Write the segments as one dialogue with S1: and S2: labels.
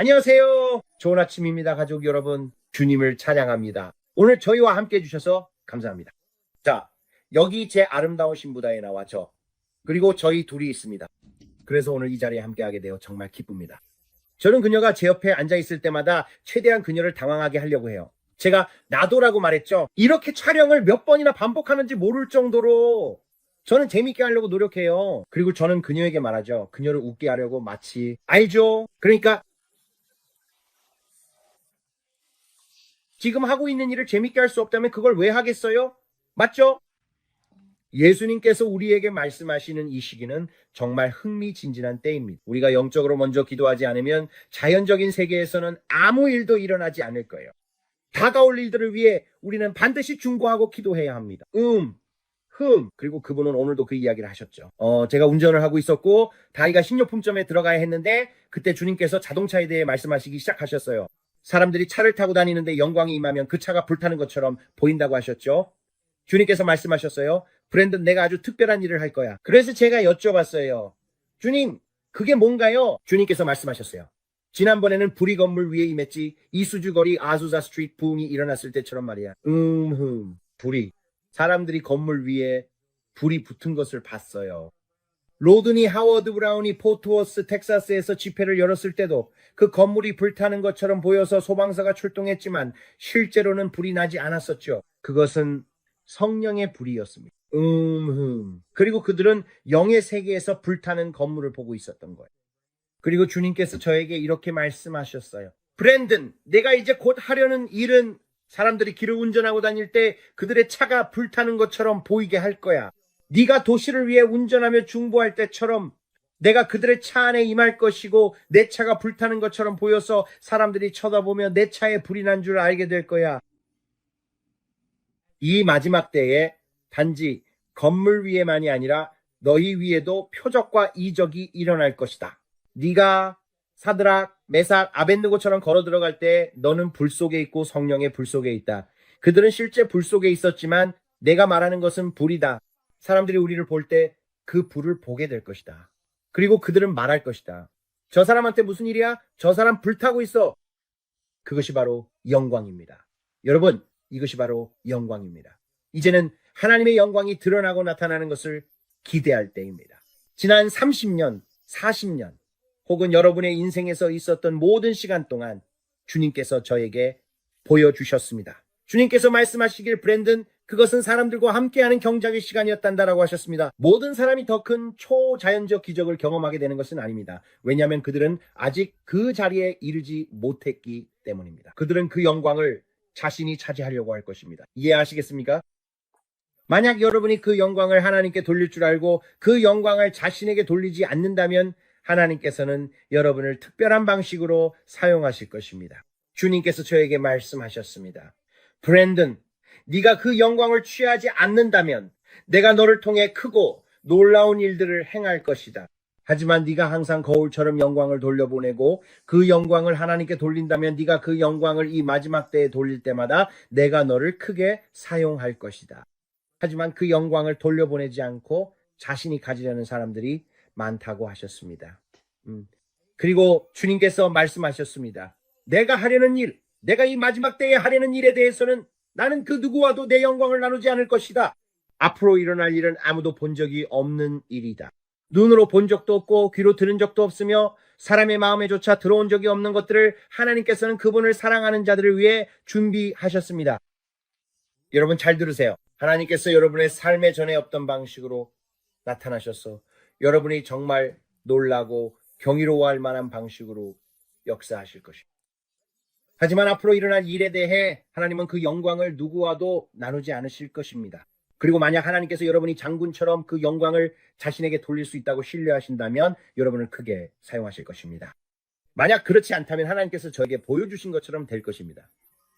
S1: 안녕하세요. 좋은 아침입니다. 가족 여러분. 주님을 찬양합니다. 오늘 저희와 함께 해주셔서 감사합니다. 자, 여기 제 아름다우신 무다에 나와 저, 그리고 저희 둘이 있습니다. 그래서 오늘 이 자리에 함께하게 되어 정말 기쁩니다. 저는 그녀가 제 옆에 앉아있을 때마다 최대한 그녀를 당황하게 하려고 해요. 제가 나도라고 말했죠. 이렇게 촬영을 몇 번이나 반복하는지 모를 정도로 저는 재밌게 하려고 노력해요. 그리고 저는 그녀에게 말하죠. 그녀를 웃게 하려고 마치 알죠? 그러니까 지금 하고 있는 일을 재밌게 할 수 없다면 그걸 왜 하겠어요? 맞죠? 예수님께서 우리에게 말씀하시는 이 시기는 정말 흥미진진한 때입니다. 우리가 영적으로 먼저 기도하지 않으면 자연적인 세계에서는 아무 일도 일어나지 않을 거예요. 다가올 일들을 위해 우리는 반드시 중보하고 기도해야 합니다. 그리고 그분은 오늘도 그 이야기를 하셨죠. 제가 운전을 하고 있었고 다이가 식료품점에 들어가야 했는데 그때 주님께서 자동차에 대해 말씀하시기 시작하셨어요. 사람들이 차를 타고 다니는데 영광이 임하면 그 차가 불타는 것처럼 보인다고 하셨죠. 주님께서 말씀하셨어요. 브랜든, 내가 아주 특별한 일을 할 거야. 그래서 제가 여쭤봤어요. 주님, 그게 뭔가요? 주님께서 말씀하셨어요. 지난번에는 불이 건물 위에 임했지. 이수주 거리 아수자 스트리트 붕이 일어났을 때처럼 말이야. 불이. 사람들이 건물 위에 불이 붙은 것을 봤어요. 로드니 하워드 브라운이 포트워스 텍사스에서 집회를 열었을 때도 그 건물이 불타는 것처럼 보여서 소방서가 출동했지만 실제로는 불이 나지 않았었죠. 그것은 성령의 불이었습니다. 그리고 그들은 영의 세계에서 불타는 건물을 보고 있었던 거예요. 그리고 주님께서 저에게 이렇게 말씀하셨어요. 브랜든, 내가 이제 곧 하려는 일은 사람들이 길을 운전하고 다닐 때 그들의 차가 불타는 것처럼 보이게 할 거야. 네가 도시를 위해 운전하며 중보할 때처럼 내가 그들의 차 안에 임할 것이고 내 차가 불타는 것처럼 보여서 사람들이 쳐다보며 내 차에 불이 난 줄 알게 될 거야. 이 마지막 때에 단지 건물 위에만이 아니라 너희 위에도 표적과 이적이 일어날 것이다. 네가 사드락, 메삭, 아벳느고처럼 걸어 들어갈 때 너는 불 속에 있고 성령의 불 속에 있다. 그들은 실제 불 속에 있었지만 내가 말하는 것은 불이다. 사람들이 우리를 볼 때 그 불을 보게 될 것이다. 그리고 그들은 말할 것이다. 저 사람한테 무슨 일이야? 저 사람 불타고 있어. 그것이 바로 영광입니다. 여러분, 이것이 바로 영광입니다. 이제는 하나님의 영광이 드러나고 나타나는 것을 기대할 때입니다. 지난 30년, 40년, 혹은 여러분의 인생에서 있었던 모든 시간 동안 주님께서 저에게 보여주셨습니다. 주님께서 말씀하시길 브랜든, 그것은 사람들과 함께하는 경작의 시간이었단다라고 하셨습니다. 모든 사람이 더 큰 초자연적 기적을 경험하게 되는 것은 아닙니다. 왜냐하면 그들은 아직 그 자리에 이르지 못했기 때문입니다. 그들은 그 영광을 자신이 차지하려고 할 것입니다. 이해하시겠습니까? 만약 여러분이 그 영광을 하나님께 돌릴 줄 알고 그 영광을 자신에게 돌리지 않는다면 하나님께서는 여러분을 특별한 방식으로 사용하실 것입니다. 주님께서 저에게 말씀하셨습니다. 브랜든, 네가 그 영광을 취하지 않는다면 내가 너를 통해 크고 놀라운 일들을 행할 것이다. 하지만 네가 항상 거울처럼 영광을 돌려보내고 그 영광을 하나님께 돌린다면 네가 그 영광을 이 마지막 때에 돌릴 때마다 내가 너를 크게 사용할 것이다. 하지만 그 영광을 돌려보내지 않고 자신이 가지려는 사람들이 많다고 하셨습니다. 그리고 주님께서 말씀하셨습니다. 내가 하려는 일, 내가 이 마지막 때에 하려는 일에 대해서는 나는 그 누구와도 내 영광을 나누지 않을 것이다. 앞으로 일어날 일은 아무도 본 적이 없는 일이다. 눈으로 본 적도 없고 귀로 들은 적도 없으며 사람의 마음에조차 들어온 적이 없는 것들을 하나님께서는 그분을 사랑하는 자들을 위해 준비하셨습니다. 여러분 잘 들으세요. 하나님께서 여러분의 삶의 전에 없던 방식으로 나타나셔서 여러분이 정말 놀라고 경이로워할 만한 방식으로 역사하실 것입니다. 하지만 앞으로 일어날 일에 대해 하나님은 그 영광을 누구와도 나누지 않으실 것입니다. 그리고 만약 하나님께서 여러분이 장군처럼 그 영광을 자신에게 돌릴 수 있다고 신뢰하신다면 여러분을 크게 사용하실 것입니다. 만약 그렇지 않다면 하나님께서 저에게 보여주신 것처럼 될 것입니다.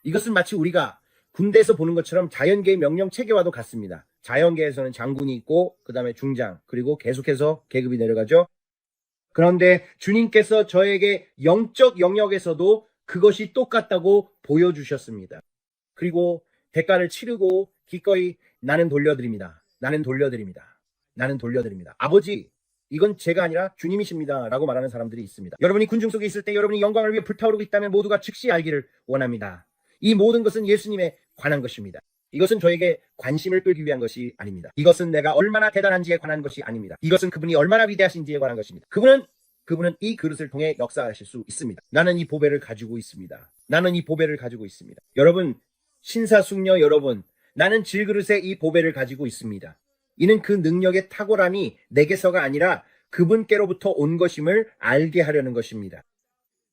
S1: 이것은 마치 우리가 군대에서 보는 것처럼 자연계의 명령 체계와도 같습니다. 자연계에서는 장군이 있고 그 다음에 중장, 그리고 계속해서 계급이 내려가죠. 그런데 주님께서 저에게 영적 영역에서도 그것이 똑같다고 보여주셨습니다. 그리고 대가를 치르고 기꺼이 나는 돌려드립니다. 나는 돌려드립니다. 나는 돌려드립니다. 아버지, 이건 제가 아니라 주님이십니다 라고 말하는 사람들이 있습니다. 여러분이 군중 속에 있을 때 여러분이 영광을 위해 불타오르고 있다면 모두가 즉시 알기를 원합니다. 이 모든 것은 예수님에 관한 것입니다. 이것은 저에게 관심을 끌기 위한 것이 아닙니다. 이것은 내가 얼마나 대단한지에 관한 것이 아닙니다. 이것은 그분이 얼마나 위대하신지에 관한 것입니다. 그분은 이 그릇을 통해 역사하실 수 있습니다. 나는 이 보배를 가지고 있습니다. 나는 이 보배를 가지고 있습니다. 여러분, 신사숙녀 여러분, 나는 질그릇에 이 보배를 가지고 있습니다. 이는 그 능력의 탁월함이 내게서가 아니라 그분께로부터 온 것임을 알게 하려는 것입니다.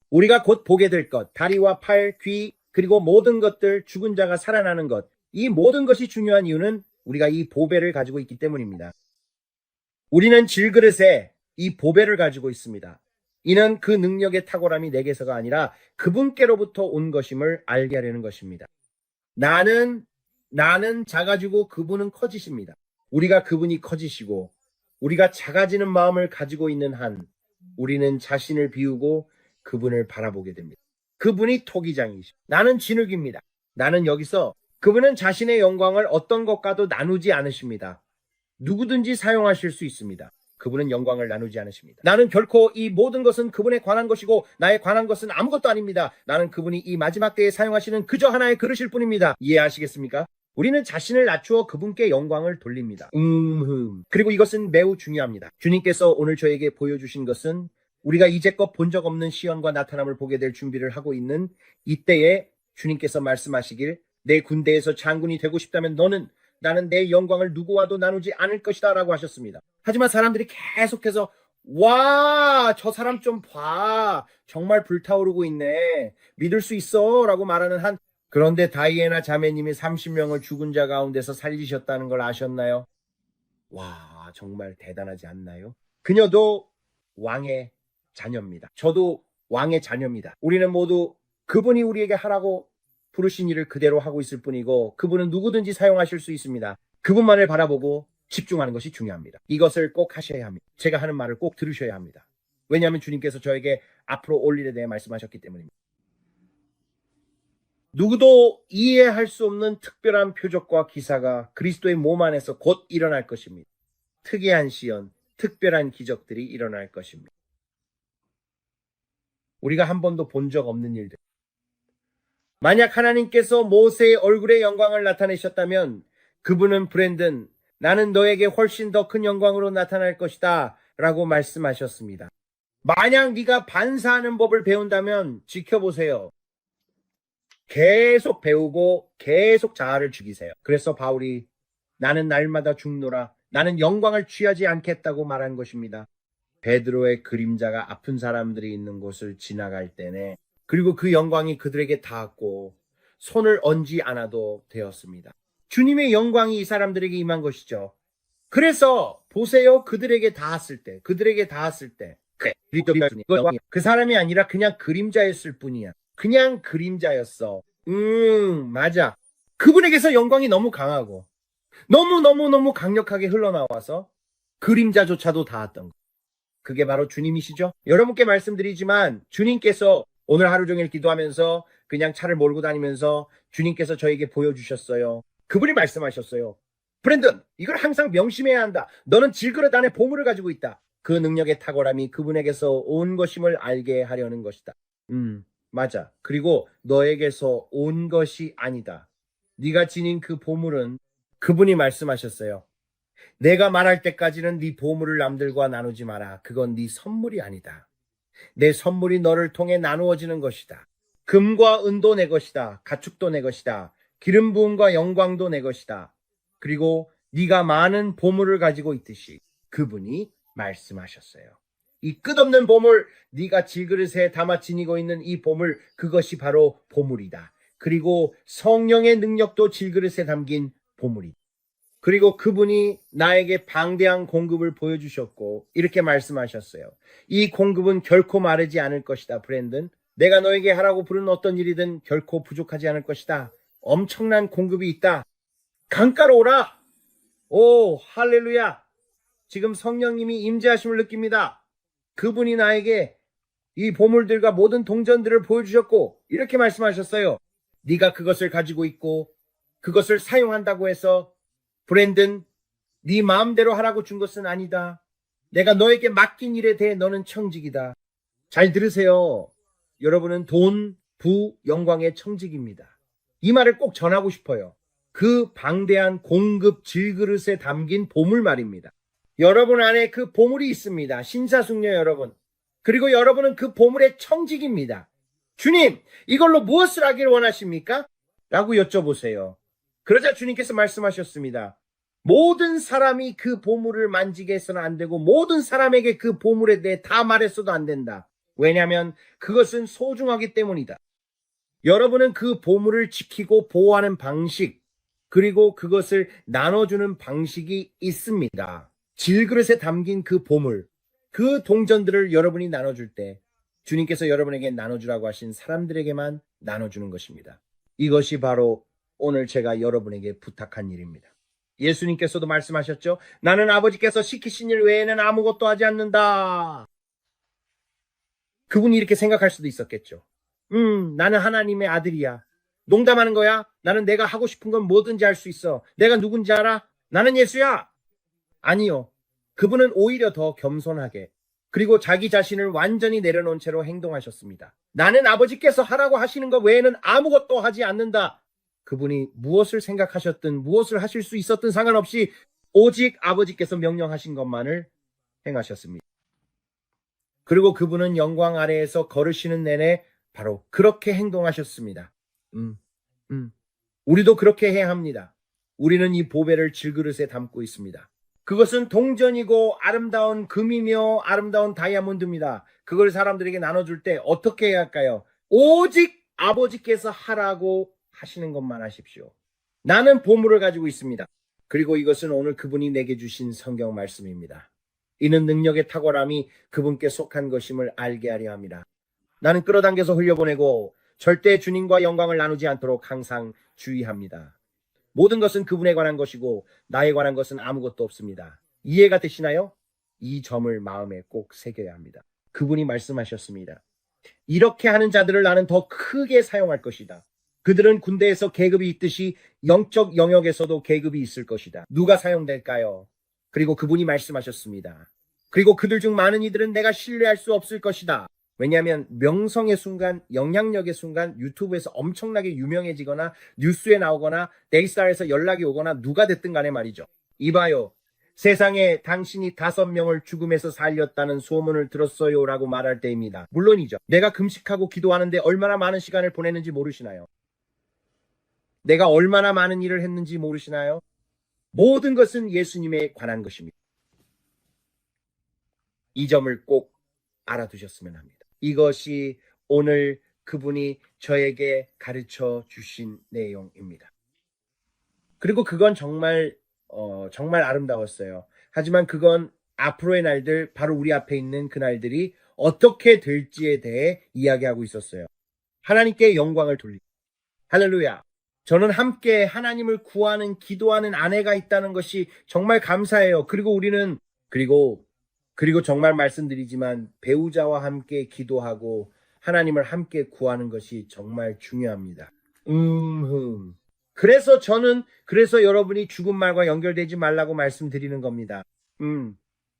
S1: 우리가 곧 보게 될 것, 다리와 팔, 귀, 그리고 모든 것들, 죽은 자가 살아나는 것, 이 모든 것이 중요한 이유는 우리가 이 보배를 가지고 있기 때문입니다. 우리는 질그릇에 이 보배를 가지고 있습니다. 이는 그 능력의 탁월함이 내게서가 아니라 그분께로부터 온 것임을 알게 하려는 것입니다. 나는 작아지고 그분은 커지십니다. 우리가 그분이 커지시고 우리가 작아지는 마음을 가지고 있는 한 우리는 자신을 비우고 그분을 바라보게 됩니다. 그분이 토기장이십니다. 나는 진흙입니다. 나는 여기서 그분은 자신의 영광을 어떤 것과도 나누지 않으십니다. 누구든지 사용하실 수 있습니다. 그분은 영광을 나누지 않으십니다. 나는 결코 이 모든 것은 그분에 관한 것이고 나에 관한 것은 아무것도 아닙니다. 나는 그분이 이 마지막 때에 사용하시는 그저 하나의 그릇일 뿐입니다. 이해하시겠습니까? 우리는 자신을 낮추어 그분께 영광을 돌립니다. 그리고 이것은 매우 중요합니다. 주님께서 오늘 저에게 보여주신 것은 우리가 이제껏 본 적 없는 시연과 나타남을 보게 될 준비를 하고 있는 이때에 주님께서 말씀하시길 내 군대에서 장군이 되고 싶다면 나는 내 영광을 누구와도 나누지 않을 것이다 라고 하셨습니다. 하지만 사람들이 계속해서 와, 저 사람 좀 봐. 정말 불타오르고 있네. 믿을 수 있어 라고 말하는 한 그런데 다이애나 자매님이 30명을 죽은 자 가운데서 살리셨다는 걸 아셨나요? 와, 정말 대단하지 않나요? 그녀도 왕의 자녀입니다. 저도 왕의 자녀입니다. 우리는 모두 그분이 우리에게 하라고 부르신 일을 그대로 하고 있을 뿐이고 그분은 누구든지 사용하실 수 있습니다. 그분만을 바라보고 집중하는 것이 중요합니다. 이것을 꼭 하셔야 합니다. 제가 하는 말을 꼭 들으셔야 합니다. 왜냐하면 주님께서 저에게 앞으로 올 일에 대해 말씀하셨기 때문입니다. 누구도 이해할 수 없는 특별한 표적과 기사가 그리스도의 몸 안에서 곧 일어날 것입니다. 특이한 시연, 특별한 기적들이 일어날 것입니다. 우리가 한 번도 본 적 없는 일들. 만약 하나님께서 모세의 얼굴의 영광을 나타내셨다면 그분은 브랜든 나는 너에게 훨씬 더 큰 영광으로 나타날 것이다 라고 말씀하셨습니다. 만약 네가 반사하는 법을 배운다면 지켜보세요. 계속 배우고 계속 자아를 죽이세요. 그래서 바울이 나는 날마다 죽노라 나는 영광을 취하지 않겠다고 말한 것입니다. 베드로의 그림자가 아픈 사람들이 있는 곳을 지나갈 때네. 그리고 그 영광이 그들에게 닿았고 손을 얹지 않아도 되었습니다. 주님의 영광이 이 사람들에게 임한 것이죠. 그래서 보세요. 그들에게 닿았을 때 그래, 그 사람이 아니라 그냥 그림자였을 뿐이야. 그냥 그림자였어. 맞아. 그분에게서 영광이 너무 강하고 너무 강력하게 흘러나와서 그림자조차도 닿았던 거. 그게 바로 주님이시죠. 여러분께 말씀드리지만 주님께서 오늘 하루 종일 기도하면서 그냥 차를 몰고 다니면서 주님께서 저에게 보여주셨어요. 그분이 말씀하셨어요. 브랜든, 이걸 항상 명심해야 한다. 너는 질그릇 안에 보물을 가지고 있다. 그 능력의 탁월함이 그분에게서 온 것임을 알게 하려는 것이다. 맞아. 그리고 너에게서 온 것이 아니다. 네가 지닌 그 보물은 그분이 말씀하셨어요. 내가 말할 때까지는 네 보물을 남들과 나누지 마라. 그건 네 선물이 아니다. 내 선물이 너를 통해 나누어지는 것이다. 금과 은도 내 것이다. 가축도 내 것이다. 기름 부음과 영광도 내 것이다. 그리고 네가 많은 보물을 가지고 있듯이 그분이 말씀하셨어요. 이 끝없는 보물, 네가 질그릇에 담아 지니고 있는 이 보물, 그것이 바로 보물이다. 그리고 성령의 능력도 질그릇에 담긴 보물이다. 그리고 그분이 나에게 방대한 공급을 보여주셨고 이렇게 말씀하셨어요. 이 공급은 결코 마르지 않을 것이다. 브랜든, 내가 너에게 하라고 부른 어떤 일이든 결코 부족하지 않을 것이다. 엄청난 공급이 있다. 강가로 오라. 오, 할렐루야. 지금 성령님이 임재하심을 느낍니다. 그분이 나에게 이 보물들과 모든 동전들을 보여주셨고 이렇게 말씀하셨어요. 네가 그것을 가지고 있고 그것을 사용한다고 해서 브랜든, 네 마음대로 하라고 준 것은 아니다. 내가 너에게 맡긴 일에 대해 너는 청직이다. 잘 들으세요. 여러분은 돈, 부, 영광의 청직입니다. 이 말을 꼭 전하고 싶어요. 그 방대한 공급 질그릇에 담긴 보물 말입니다. 여러분 안에 그 보물이 있습니다. 신사숙녀 여러분. 그리고 여러분은 그 보물의 청직입니다. 주님, 이걸로 무엇을 하길 원하십니까? 라고 여쭤보세요. 그러자 주님께서 말씀하셨습니다. 모든 사람이 그 보물을 만지게 해서는 안 되고 모든 사람에게 그 보물에 대해 다 말했어도 안 된다. 왜냐하면 그것은 소중하기 때문이다. 여러분은 그 보물을 지키고 보호하는 방식, 그리고 그것을 나눠주는 방식이 있습니다. 질그릇에 담긴 그 보물, 그 동전들을 여러분이 나눠줄 때 주님께서 여러분에게 나눠주라고 하신 사람들에게만 나눠주는 것입니다. 이것이 바로 오늘 제가 여러분에게 부탁한 일입니다. 예수님께서도 말씀하셨죠. 나는 아버지께서 시키신 일 외에는 아무것도 하지 않는다. 그분이 이렇게 생각할 수도 있었겠죠. 나는 하나님의 아들이야. 농담하는 거야? 나는 내가 하고 싶은 건 뭐든지 할 수 있어. 내가 누군지 알아? 나는 예수야. 아니요. 그분은 오히려 더 겸손하게 그리고 자기 자신을 완전히 내려놓은 채로 행동하셨습니다. 나는 아버지께서 하라고 하시는 것 외에는 아무것도 하지 않는다. 그분이 무엇을 생각하셨든 무엇을 하실 수 있었든 상관없이 오직 아버지께서 명령하신 것만을 행하셨습니다. 그리고 그분은 영광 아래에서 걸으시는 내내 바로 그렇게 행동하셨습니다. 우리도 그렇게 해야 합니다. 우리는 이 보배를 질그릇에 담고 있습니다. 그것은 동전이고 아름다운 금이며 아름다운 다이아몬드입니다. 그걸 사람들에게 나눠줄 때 어떻게 해야 할까요? 오직 아버지께서 하라고 하시는 것만 하십시오. 나는 보물을 가지고 있습니다. 그리고 이것은 오늘 그분이 내게 주신 성경 말씀입니다. 이는 능력의 탁월함이 그분께 속한 것임을 알게 하려 합니다. 나는 끌어당겨서 흘려보내고 절대 주님과 영광을 나누지 않도록 항상 주의합니다. 모든 것은 그분에 관한 것이고 나에 관한 것은 아무것도 없습니다. 이해가 되시나요? 이 점을 마음에 꼭 새겨야 합니다. 그분이 말씀하셨습니다. 이렇게 하는 자들을 나는 더 크게 사용할 것이다. 그들은 군대에서 계급이 있듯이 영적 영역에서도 계급이 있을 것이다. 누가 사용될까요? 그리고 그분이 말씀하셨습니다. 그리고 그들 중 많은 이들은 내가 신뢰할 수 없을 것이다. 왜냐하면 명성의 순간, 영향력의 순간 유튜브에서 엄청나게 유명해지거나 뉴스에 나오거나 데이스타에서 연락이 오거나 누가 됐든 간에 말이죠. 이봐요. 세상에 당신이 5명을 죽음에서 살렸다는 소문을 들었어요 라고 말할 때입니다. 물론이죠. 내가 금식하고 기도하는데 얼마나 많은 시간을 보내는지 모르시나요? 내가 얼마나 많은 일을 했는지 모르시나요? 모든 것은 예수님에 관한 것입니다. 이 점을 꼭 알아두셨으면 합니다. 이것이 오늘 그분이 저에게 가르쳐 주신 내용입니다. 그리고 그건 정말 아름다웠어요. 하지만 그건 앞으로의 날들, 바로 우리 앞에 있는 그 날들이 어떻게 될지에 대해 이야기하고 있었어요. 하나님께 영광을 돌리고. 할렐루야. 저는 함께 하나님을 구하는, 기도하는 아내가 있다는 것이 정말 감사해요. 그리고 정말 말씀드리지만 배우자와 함께 기도하고 하나님을 함께 구하는 것이 정말 중요합니다. 그래서 여러분이 죽은 말과 연결되지 말라고 말씀드리는 겁니다.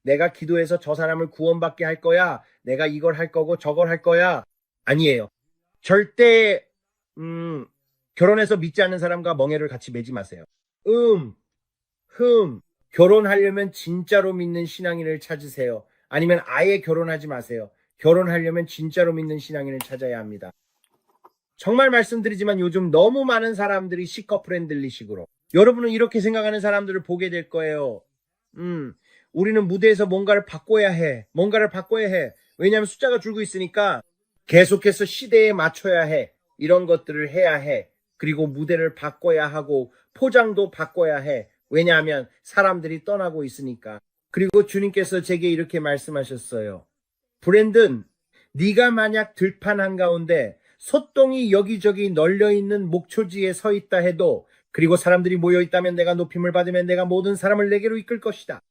S1: 내가 기도해서 저 사람을 구원받게 할 거야. 내가 이걸 할 거고 저걸 할 거야. 아니에요. 절대 결혼해서 믿지 않는 사람과 멍해를 같이 매지 마세요. 결혼하려면 진짜로 믿는 신앙인을 찾으세요. 아니면 아예 결혼하지 마세요. 결혼하려면 진짜로 믿는 신앙인을 찾아야 합니다. 정말 말씀드리지만 요즘 너무 많은 사람들이 시커 프렌들리식으로 여러분은 이렇게 생각하는 사람들을 보게 될 거예요. 우리는 무대에서 뭔가를 바꿔야 해. 왜냐하면 숫자가 줄고 있으니까 계속해서 시대에 맞춰야 해. 이런 것들을 해야 해. 그리고 무대를 바꿔야 하고 포장도 바꿔야 해. 왜냐하면 사람들이 떠나고 있으니까. 그리고 주님께서 제게 이렇게 말씀하셨어요. 브랜든, 네가 만약 들판 한가운데 소똥이 여기저기 널려있는 목초지에 서 있다 해도 그리고 사람들이 모여있다면 내가 높임을 받으면 내가 모든 사람을 내게로 이끌 것이다.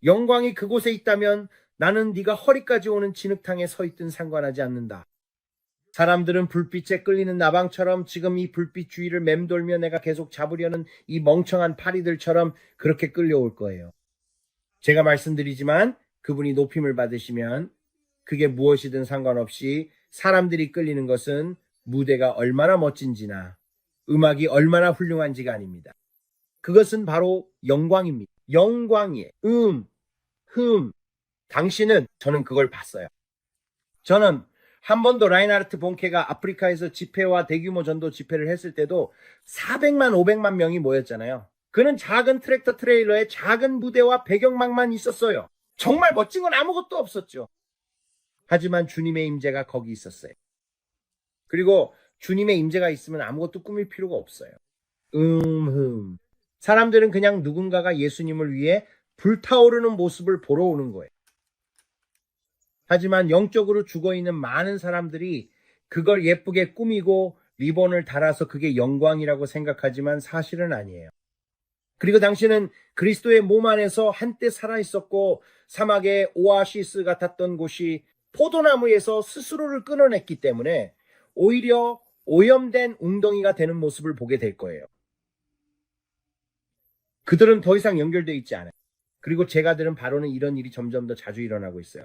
S1: 영광이 그곳에 있다면 나는 네가 허리까지 오는 진흙탕에 서 있든 상관하지 않는다. 사람들은 불빛에 끌리는 나방처럼 지금 이 불빛 주위를 맴돌며 내가 계속 잡으려는 이 멍청한 파리들처럼 그렇게 끌려올 거예요. 제가 말씀드리지만 그분이 높임을 받으시면 그게 무엇이든 상관없이 사람들이 끌리는 것은 무대가 얼마나 멋진지나 음악이 얼마나 훌륭한지가 아닙니다. 그것은 바로 영광입니다. 영광이에요. 당신은, 저는 그걸 봤어요. 저는 한 번도 라인하르트 본케가 아프리카에서 집회와 대규모 전도 집회를 했을 때도 400만, 500만 명이 모였잖아요. 그는 작은 트랙터 트레일러에 작은 무대와 배경막만 있었어요. 정말 멋진 건 아무것도 없었죠. 하지만 주님의 임재가 거기 있었어요. 그리고 주님의 임재가 있으면 아무것도 꾸밀 필요가 없어요. 사람들은 그냥 누군가가 예수님을 위해 불타오르는 모습을 보러 오는 거예요. 하지만 영적으로 죽어있는 많은 사람들이 그걸 예쁘게 꾸미고 리본을 달아서 그게 영광이라고 생각하지만 사실은 아니에요. 그리고 당신은 그리스도의 몸 안에서 한때 살아있었고 사막의 오아시스 같았던 곳이 포도나무에서 스스로를 끊어냈기 때문에 오히려 오염된 웅덩이가 되는 모습을 보게 될 거예요. 그들은 더 이상 연결되어 있지 않아요. 그리고 제가 들은 바로는 이런 일이 점점 더 자주 일어나고 있어요.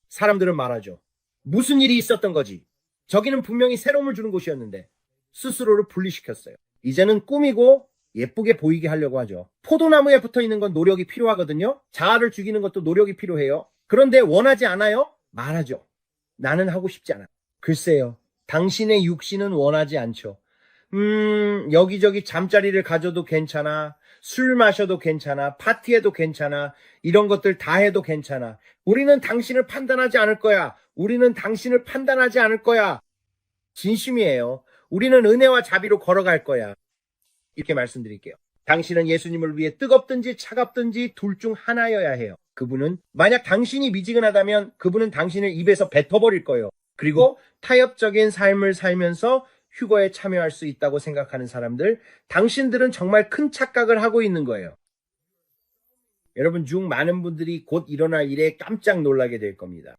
S1: 사람들은 말하죠. 무슨 일이 있었던 거지? 저기는 분명히 새로움을 주는 곳이었는데 스스로를 분리시켰어요. 이제는 꾸미고 예쁘게 보이게 하려고 하죠. 포도나무에 붙어있는 건 노력이 필요하거든요. 자아를 죽이는 것도 노력이 필요해요. 그런데 원하지 않아요? 말하죠. 나는 하고 싶지 않아. 글쎄요. 당신의 육신은 원하지 않죠. 여기저기 잠자리를 가져도 괜찮아. 술 마셔도 괜찮아. 파티해도 괜찮아. 이런 것들 다 해도 괜찮아. 우리는 당신을 판단하지 않을 거야. 우리는 당신을 판단하지 않을 거야. 진심이에요. 우리는 은혜와 자비로 걸어갈 거야. 이렇게 말씀드릴게요. 당신은 예수님을 위해 뜨겁든지 차갑든지 둘 중 하나여야 해요. 그분은 만약 당신이 미지근하다면 그분은 당신을 입에서 뱉어버릴 거예요. 그리고 타협적인 삶을 살면서 휴거에 참여할 수 있다고 생각하는 사람들, 당신들은 정말 큰 착각을 하고 있는 거예요. 여러분 중 많은 분들이 곧 일어날 일에 깜짝 놀라게 될 겁니다.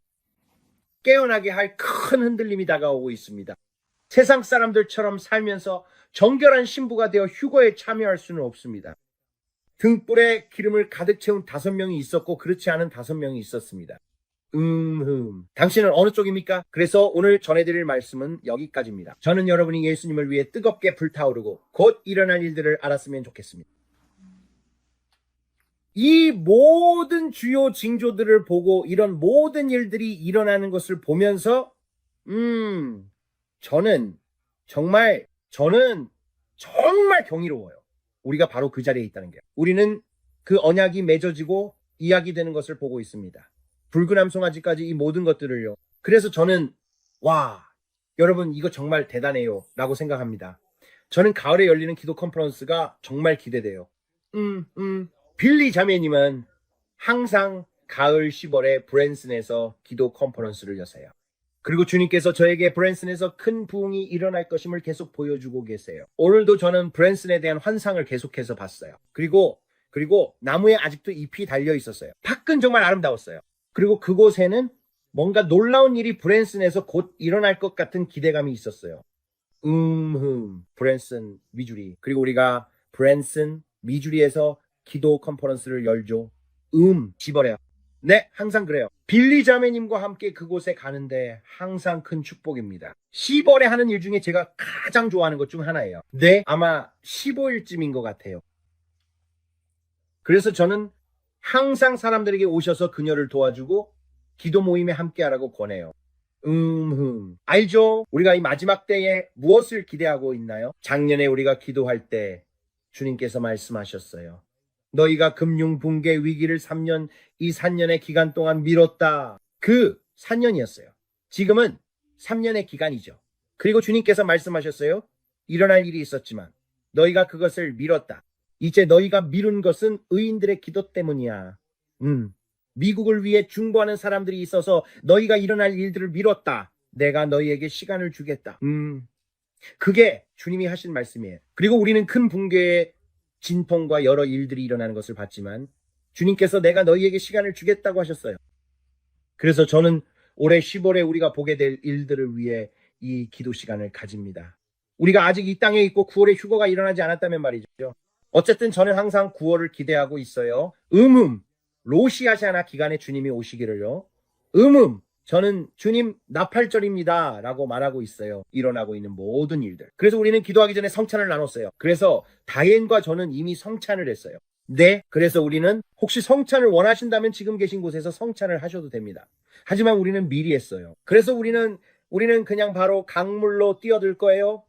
S1: 깨어나게 할 큰 흔들림이 다가오고 있습니다. 세상 사람들처럼 살면서 정결한 신부가 되어 휴거에 참여할 수는 없습니다. 등불에 기름을 가득 채운 5명이 있었고 그렇지 않은 5명이 있었습니다. 당신은 어느 쪽입니까? 그래서 오늘 전해드릴 말씀은 여기까지입니다. 저는 여러분이 예수님을 위해 뜨겁게 불타오르고 곧 일어날 일들을 알았으면 좋겠습니다. 이 모든 주요 징조들을 보고 이런 모든 일들이 일어나는 것을 보면서 저는 정말 경이로워요. 우리가 바로 그 자리에 있다는 게. 우리는 그 언약이 맺어지고 이야기되는 것을 보고 있습니다. 붉은 암송아지까지 이 모든 것들을요. 그래서 저는 여러분 이거 정말 대단해요 라고 생각합니다. 저는 가을에 열리는 기도 컨퍼런스가 정말 기대돼요. 빌리 자매님은 항상 가을 10월에 브랜슨에서 기도 컨퍼런스를 여세요. 그리고 주님께서 저에게 브랜슨에서 큰 부흥이 일어날 것임을 계속 보여주고 계세요. 오늘도 저는 브랜슨에 대한 환상을 계속해서 봤어요. 그리고 나무에 아직도 잎이 달려 있었어요. 밖은 정말 아름다웠어요. 그리고 그곳에는 뭔가 놀라운 일이 브랜슨에서 곧 일어날 것 같은 기대감이 있었어요. 브랜슨, 미주리. 그리고 우리가 브랜슨, 미주리에서 기도 컨퍼런스를 열죠. 10월에요. 네, 항상 그래요. 빌리 자매님과 함께 그곳에 가는데 항상 큰 축복입니다. 10월에 하는 일 중에 제가 가장 좋아하는 것 중 하나예요. 네, 아마 15일쯤인 것 같아요. 그래서 저는 항상 사람들에게 오셔서 그녀를 도와주고 기도 모임에 함께 하라고 권해요. 알죠? 우리가 이 마지막 때에 무엇을 기대하고 있나요? 작년에 우리가 기도할 때 주님께서 말씀하셨어요. 너희가 금융 붕괴 위기를 3년, 이 3년의 기간 동안 미뤘다. 그 4년이었어요. 지금은 3년의 기간이죠. 그리고 주님께서 말씀하셨어요. 일어날 일이 있었지만 너희가 그것을 미뤘다. 이제 너희가 미룬 것은 의인들의 기도 때문이야. 미국을 위해 중보하는 사람들이 있어서 너희가 일어날 일들을 미뤘다. 내가 너희에게 시간을 주겠다. 그게 주님이 하신 말씀이에요. 그리고 우리는 큰 붕괴의 진통과 여러 일들이 일어나는 것을 봤지만 주님께서 내가 너희에게 시간을 주겠다고 하셨어요. 그래서 저는 올해 10월에 우리가 보게 될 일들을 위해 이 기도 시간을 가집니다. 우리가 아직 이 땅에 있고 9월에 휴거가 일어나지 않았다면 말이죠. 어쨌든 저는 항상 9월을 기대하고 있어요. 로시아시아나 기간에 주님이 오시기를요. 저는 주님 나팔절입니다 라고 말하고 있어요. 일어나고 있는 모든 일들. 그래서 우리는 기도하기 전에 성찬을 나눴어요. 그래서 다엔과 저는 이미 성찬을 했어요. 네, 그래서 우리는 혹시 성찬을 원하신다면 지금 계신 곳에서 성찬을 하셔도 됩니다. 하지만 우리는 미리 했어요. 그래서 우리는 그냥 바로 강물로 뛰어들 거예요.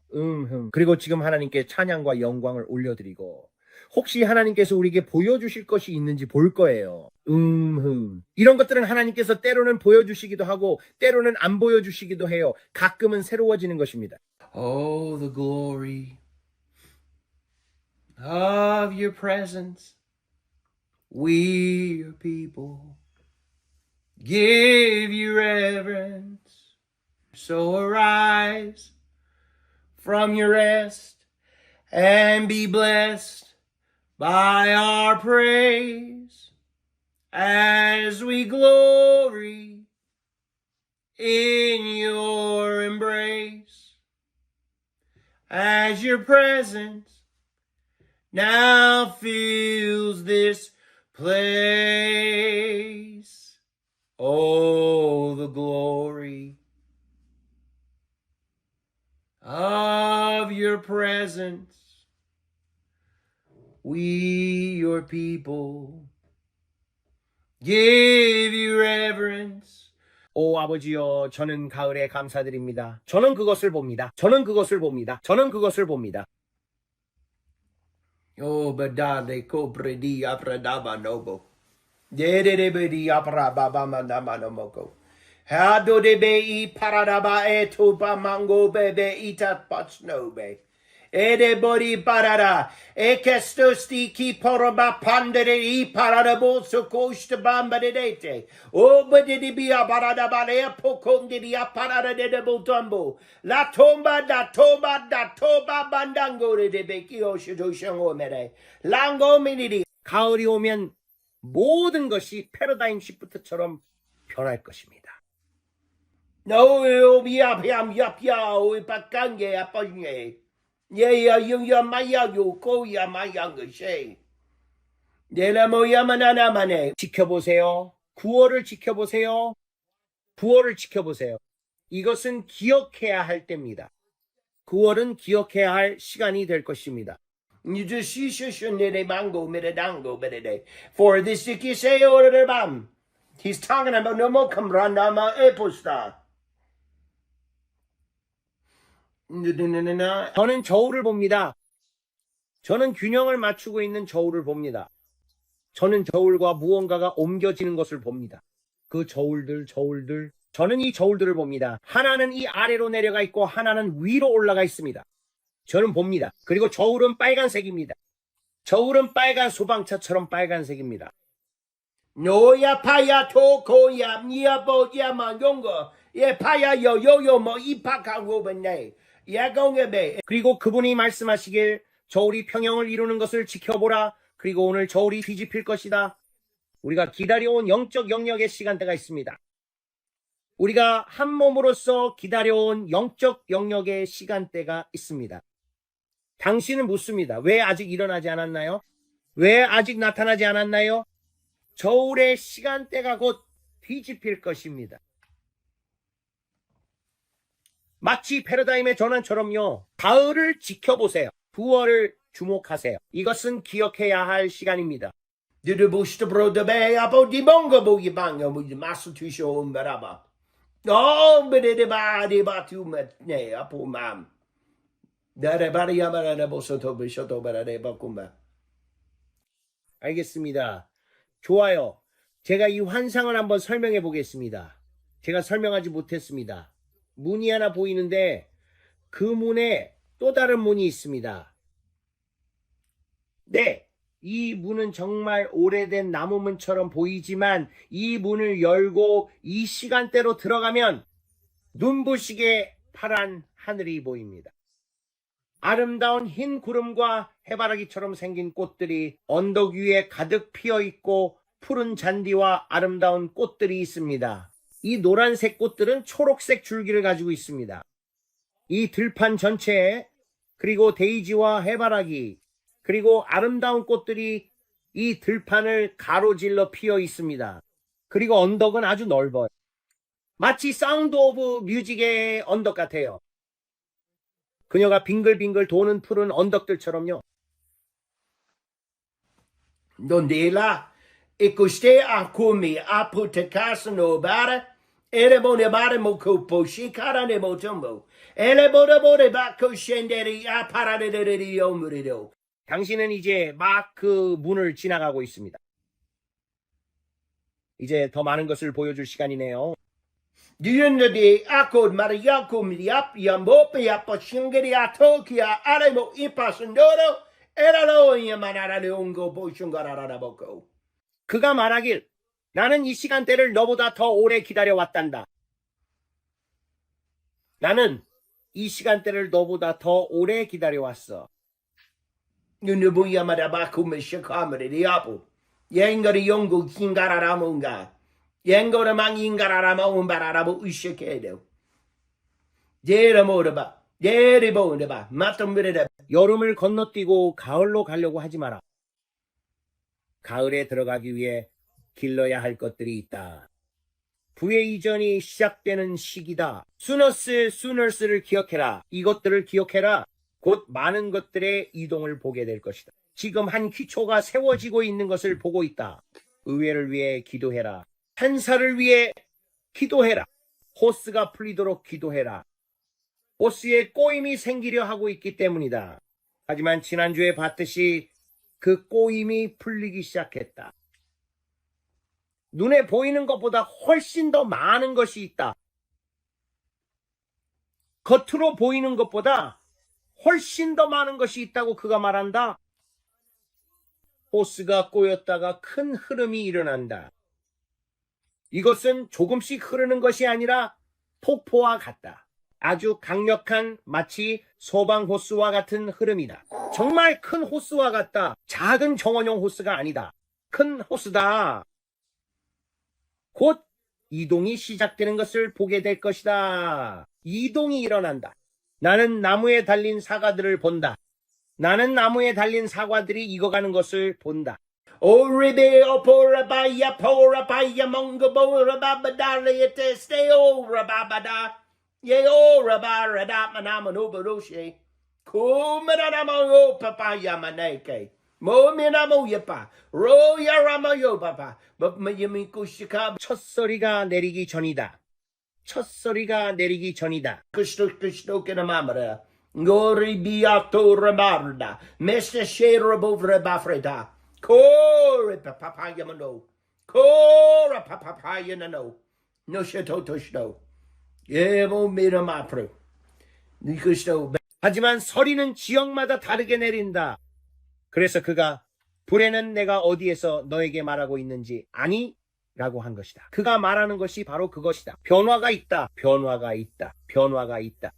S1: 그리고 지금 하나님께 찬양과 영광을 올려드리고 혹시 하나님께서 우리에게 보여주실 것이 있는지 볼 거예요. 이런 것들은 하나님께서 때로는 보여주시기도 하고 때로는 안 보여주시기도 해요. 가끔은 새로워지는 것입니다. Oh, the glory of your presence. We, your people, give you reverence. So arise from your rest and be blessed by our praise as we glory in your embrace, as your presence now fills this place. Oh, the glory of your presence. We, your people, give you reverence. 오 아버지여, 저는 가을에 감사드립니다. 저는 그것을 봅니다. 저는 그것을 봅니다. 저는 그것을 봅니다. 오 바다데 코브레디 아프라다바 노보 데데데베디 아프라바바마 나마노모고 하도데베이 파라다바에 토바망고 베베 이타 빠츠노베 에데버리 파라라 에케스토스티 키포로바 판데레 이 파라다보 소코스트 밤바데데테 오버데디비아 바라다바레 포콘데리아 파라데데보 톰보 라톰바 다토바 반당고레데베키오시도샹오메레 랑고미니리. 가을이 오면 모든 것이 패러다임 시프트처럼 변할 것입니다. 노요비아피암야피아오이 박간게 아빠중에 예야 영야 마야요 고야 마양의셰 내라모야마나나마네. 지켜보세요. 9월을 지켜보세요. 9월을 지켜보세요. 이것은 기억해야 할 때입니다. 9월은 기억해야 할 시간이 될 것입니다. For this he's talking about no more kamranama eposta. 저는 저울을 봅니다. 저는 균형을 맞추고 있는 저울을 봅니다. 저는 저울과 무언가가 옮겨지는 것을 봅니다. 그 저울들. 저는 이 저울들을 봅니다. 하나는 이 아래로 내려가 있고 하나는 위로 올라가 있습니다. 저는 봅니다. 그리고 저울은 빨간색입니다. 저울은 빨간 소방차처럼 빨간색입니다. 노야 파야 토코야 니아보야 만용거 예 파야 요요요 뭐 이파카고 ben네. 그리고 그분이 말씀하시길 저울이 평형을 이루는 것을 지켜보라. 그리고 오늘 저울이 뒤집힐 것이다. 우리가 기다려온 영적 영역의 시간대가 있습니다. 우리가 한 몸으로서 기다려온 영적 영역의 시간대가 있습니다. 당신은 묻습니다. 왜 아직 일어나지 않았나요? 왜 아직 나타나지 않았나요? 저울의 시간대가 곧 뒤집힐 것입니다. 마치 패러다임의 전환처럼요. 가을을 지켜보세요. 9월을 주목하세요. 이것은 기억해야 할 시간입니다. 알겠습니다. 좋아요. 제가 이 환상을 한번 설명해 보겠습니다. 제가 설명하지 못했습니다. 문이 하나 보이는데 그 문에 또 다른 문이 있습니다. 네, 이 문은 정말 오래된 나무문처럼 보이지만 이 문을 열고 이 시간대로 들어가면 눈부시게 파란 하늘이 보입니다. 아름다운 흰 구름과 해바라기처럼 생긴 꽃들이 언덕 위에 가득 피어 있고 푸른 잔디와 아름다운 꽃들이 있습니다. 이 노란색 꽃들은 초록색 줄기를 가지고 있습니다. 이 들판 전체에 그리고 데이지와 해바라기 그리고 아름다운 꽃들이 이 들판을 가로질러 피어 있습니다. 그리고 언덕은 아주 넓어요. 마치 사운드 오브 뮤직의 언덕 같아요. 그녀가 빙글빙글 도는 푸른 언덕들처럼요.
S2: Dondela, ikuste akumi aputakasano bara, erebone bara mokopo, shikarane motombo, elebodabode bako shenderi aparaderi yomurido.
S1: 당신은 이제 막 그 문을 지나가고 있습니다. 이제 더 많은 것을 보여줄 시간이네요.
S2: Diunde akod mariakum liap yambope yapashingeri atokia aremo ipasandoro, eralo yamanara ungo boshungarara boko.
S1: 그가 말하길 나는 이 시간대를 너보다 더 오래 기다려왔단다. 나는 이 시간대를 너보다 더 오래 기다려왔어.
S2: Nunubuya madabakum shakamari diapo. Yengari yongo kingararamunga. Yengora mangingararama umbararabu ushakedo. Deramodaba. Deribondaba. Matambrida.
S1: 여름을 건너뛰고 가을로 가려고 하지 마라. 가을에 들어가기 위해 길러야 할 것들이 있다. 부의 이전이 시작되는 시기다. 수너스를 기억해라. 이것들을 기억해라. 곧 많은 것들의 이동을 보게 될 것이다. 지금 한 기초가 세워지고 있는 것을 보고 있다. 의회를 위해 기도해라. 한사를 위해 기도해라. 호스가 풀리도록 기도해라. 호스에 꼬임이 생기려 하고 있기 때문이다. 하지만 지난주에 봤듯이 그 꼬임이 풀리기 시작했다. 눈에 보이는 것보다 훨씬 더 많은 것이 있다. 겉으로 보이는 것보다 훨씬 더 많은 것이 있다고 그가 말한다. 호스가 꼬였다가 큰 흐름이 일어난다. 이것은 조금씩 흐르는 것이 아니라 폭포와 같다. 아주 강력한 마치 소방 호스와 같은 흐름이다. 정말 큰 호스와 같다. 작은 정원용 호스가 아니다. 큰 호스다. 곧 이동이 시작되는 것을 보게 될 것이다. 이동이 일어난다. 나는 나무에 달린 사과들을 본다. 나는 나무에 달린 사과들이 익어가는 것을 본다.
S2: Oribe oporabaya porabaya mongaborababadaliate steo rababada. Ye o rabarada manamanobaroshe. Kumanamo papaya maneke. Mominamo yapa. Royarama yopapa. But mayamikushika.
S1: 첫소리가 내리기 전이다. 첫소리가 내리기 전이다.
S2: Kustokinamamara. Gori biato rabarda. Mr. Sherabovra bafreda. Kore papaya mano. Kora papaya nano. No shato toshno. Yevo mira mapro. Nikusto.
S1: 하지만 서리는 지역마다 다르게 내린다. 그래서 그가 불에는 내가 어디에서 너에게 말하고 있는지 아니? 라고 한 것이다. 그가 말하는 것이 바로 그것이다. 변화가 있다. 변화가 있다. 변화가 있다.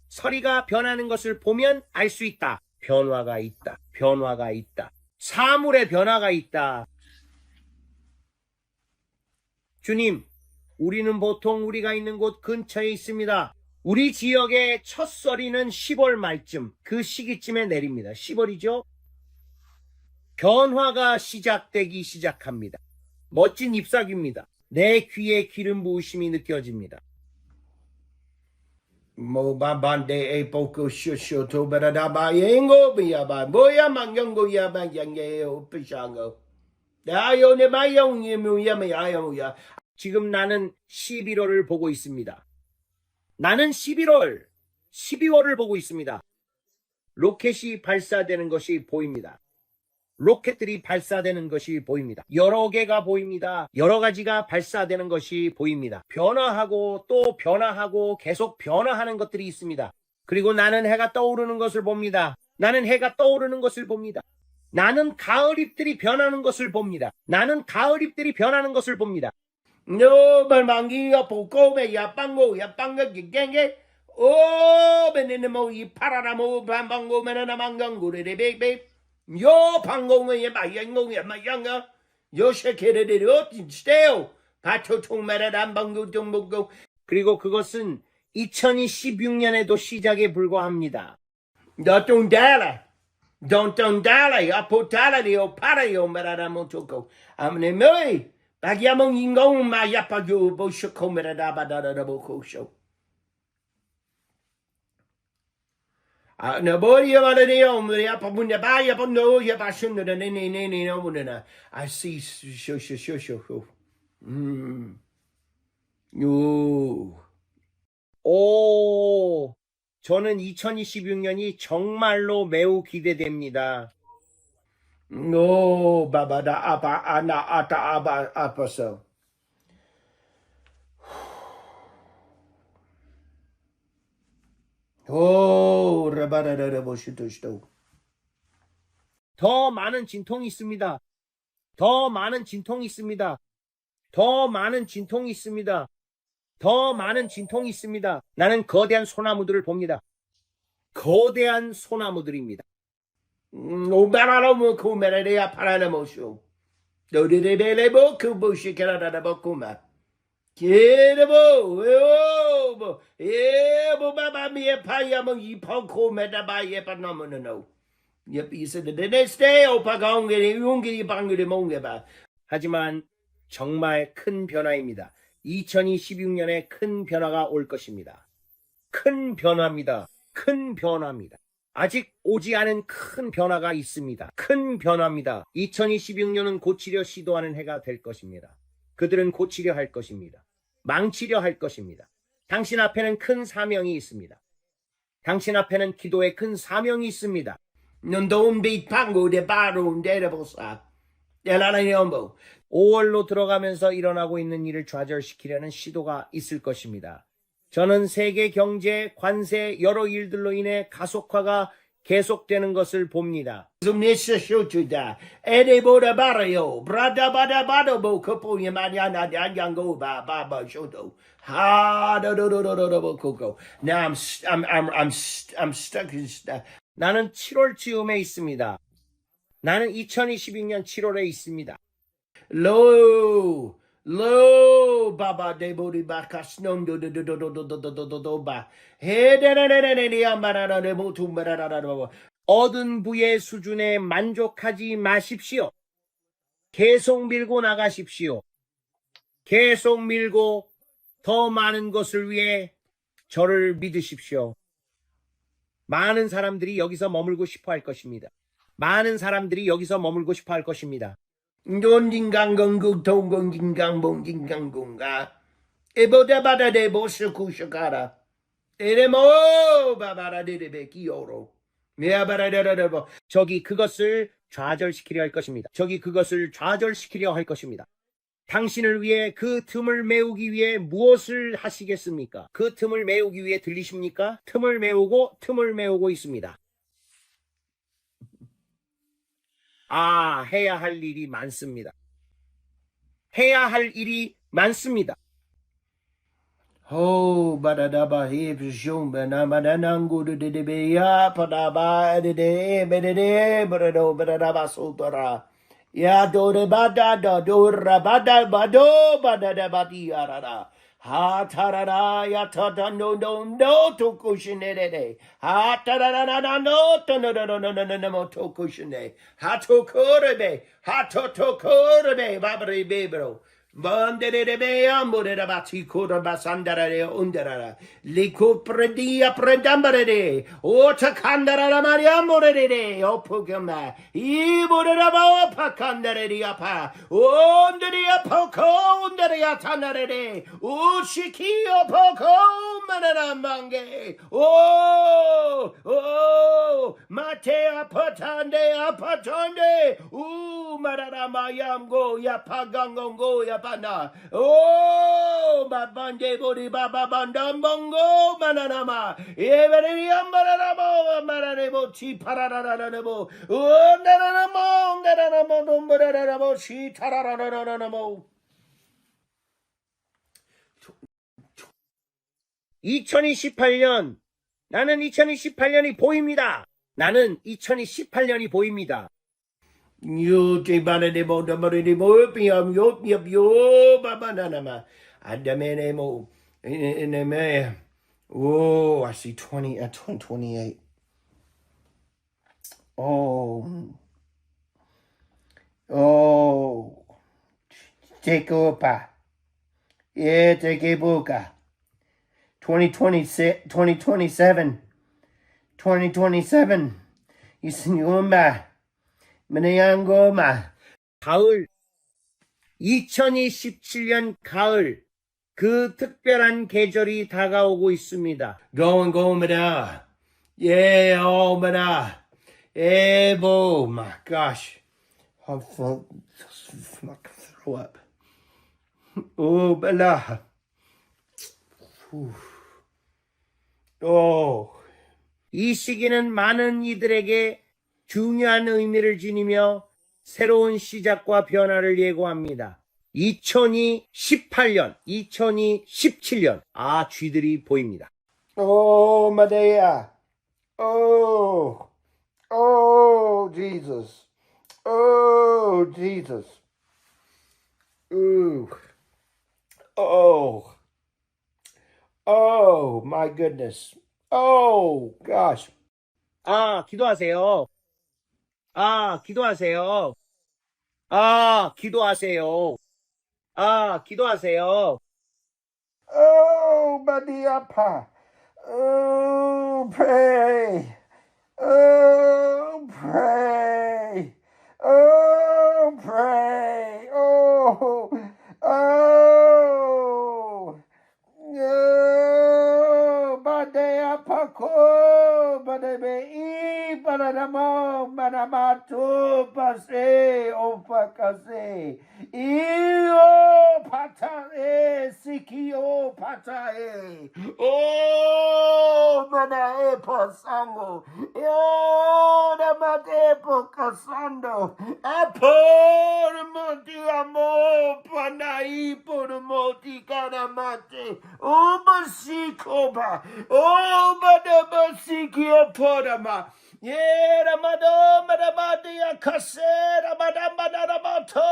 S1: 서리가 변하는 것을 보면 알 수 있다. 변화가 있다. 변화가 있다. 사물의 변화가 있다. 주님, 우리는 보통 우리가 있는 곳 근처에 있습니다. 우리 지역의 첫 서리는 10월 말쯤, 그 시기쯤에 내립니다. 10월이죠? 변화가 시작되기 시작합니다. 멋진 잎사귀입니다. 내 귀에 기름 부으심이 느껴집니다.
S2: Mobabande e poco shusho to beradaba yengo biaba. Boya mangango yaba yange pishango. Dayo ne mayong yamuyame ayamuya.
S1: 지금 나는 11월을 보고 있습니다. 나는 11월, 12월을 보고 있습니다. 로켓이 발사되는 것이 보입니다. 로켓들이 발사되는 것이 보입니다. 여러 개가 보입니다. 여러 가지가 발사되는 것이 보입니다. 변화하고 또 변화하고 계속 변화하는 것들이 있습니다. 그리고 나는 해가 떠오르는 것을 봅니다. 나는 해가 떠오르는 것을 봅니다. 나는 가을잎들이 변하는 것을 봅니다. 나는 가을잎들이 변하는 것을 봅니다.
S2: No balmangiga pokome yapango yapanga gigenge. Oh benenemo yi pararamo bambango menana mangango de bebe. Yo pangonge mayango mayanga. Yo shekerede steo. 파초 총매라단 방구 정복고.
S1: 그리고 그것은 2026년에도 시작에 불과합니다.
S2: 너좀 달라. Don't dale, apotale o parayo merada motoko. Amne moi, bagiamo ingong ma yapago boshoko merada badada boko show. Na boy ya bada de om ya pabunda ba ya pando ya bashunda de ne no muna. I see sho. 요.
S1: 오, 저는 2026년이 정말로 매우 기대됩니다.
S2: 오, 바바다 아바 아나 아타 아바 아파서. 오, 라바다다 보시도시도.
S1: 더 많은 진통이 있습니다. 더 많은 진통이 있습니다. 더 많은 진통이 있습니다. 더 많은 진통이 있습니다. 나는 거대한 소나무들을 봅니다. 거대한 소나무들입니다.
S2: 오바라로 코메레야 파라나모쇼. 너리레레레보 쿠보시케라다 보쿠마. Kirebo, Baba me a payamong ye ponko metabaye panomono. Yep, he said the next day, Opagong, Yungi Bangu de Mongeba.
S1: 하지만 정말 큰 변화입니다. 2026년에 큰 변화가 올 것입니다. 큰 변화입니다. 큰 변화입니다. 아직 오지 않은 큰 변화가 있습니다. 큰 변화입니다. 2026년은 고치려 시도하는 해가 될 것입니다. 그들은 고치려 할 것입니다. 망치려 할 것입니다. 당신 앞에는 큰 사명이 있습니다. 당신 앞에는 기도의 큰 사명이 있습니다.
S2: Non don't be pango de baron de bosa. Elaniombo.
S1: 5월로 들어가면서 일어나고 있는 일을 좌절시키려는 시도가 있을 것입니다. 저는 세계 경제, 관세, 여러 일들로 인해 가속화가 계속되는 것을 봅니다.
S2: Zumnisha shotuda. Edeboda barrio. Brada bada bada bo kupu yamadiana yango baba shoto. Ha do coco. Now I'm stuck in
S1: 나는 7월 즈음에 있습니다. 나는 2026년 7월에 있습니다.
S2: Lo baba de body back as no do ba. He de amara de motu marara.
S1: 얻은 부의 수준에 만족하지 마십시오. 계속 밀고 나가십시오. 계속 밀고 더 많은 것을 위해 저를 믿으십시오. 많은 사람들이 여기서 머물고 싶어 할 것입니다. 많은 사람들이 여기서 머물고 싶어 할 것입니다.
S2: Don dingangongu tongon dingangbong dingangunga. Eboda bada de boshaku shakara. Eremo babara de bekioro. Mea bara de bo.
S1: 적이 그것을 좌절시키려 할 것입니다. 적이 그것을 좌절시키려 할 것입니다. 당신을 위해 그 틈을 메우기 위해 무엇을 하시겠습니까? 그 틈을 메우기 위해 들리십니까? 틈을 메우고 있습니다. 해야 할 일이 많습니다. 해야 할 일이 많습니다.
S2: Oh, badadaba he pishumba na madanangu de beya padaba de bedede badadaba sultara. Ya do de bada do rabada bado badada badi arara. Ha tarara ya tata no to kushinede. Ha tarara no to kushine. Ha to korebe babri bebro. Bandere de bea mure da bati kura basandara de underara. Liku predia predambare de. O takandara la maria mure de. O pugama. I mure da ba pakandare de apa. O ndere apoko ndere atanare de. O shiki o poko manara mange. Mate apatande. Marara mayamgo ya pagangongo ya bana. Babande bori baba bandambongo mananama. Everi ambaramo maranebo chi parararamo. Naranamo numberamo chi tarararamo.
S1: 2028년, 나는 2028년이 보입니다. 나는 2018년이 보입니다.
S2: You tibana de bo de mori de bo piam yo baba nanama. Adamene mo in a me. Oh, I see 28. Oh, oh, Tekopa. Yeah, Tekebuka. 2026, 2027, 2027. 이승용마, 문양고마.
S1: 가을, 2027년 가을, 그 특별한 계절이 다가오고 있습니다.
S2: Gomada. Yeah, oh, mada. Yeah, boy, my gosh. I'm fucking throw up. Oh, bala. Oh.
S1: 이 시기는 많은 이들에게 중요한 의미를 지니며 새로운 시작과 변화를 예고합니다. 2018년, 2017년, 쥐들이 보입니다.
S2: Oh, Medea. Oh. Oh, Jesus. Oh, Jesus. Ooh. Oh. Oh, my goodness. Oh, gosh.
S1: 기도하세요. 기도하세요. 기도하세요. 기도하세요.
S2: Oh, Mediapa. Oh, pray. Oh, pray. Oh, pray. Oh, oh. No, Badea Paco, Badebe, Badamo, Badamato, Pase, Opacase, Io Patae, Sikio Patae, Oh, Manae Posango, Io Damate Pocasando, Apor Montiamo, Panai, Pormoti Caramate, Oh, Masikoba, Oh, Madamasikia Podama. Yera madam madamadia casera madamato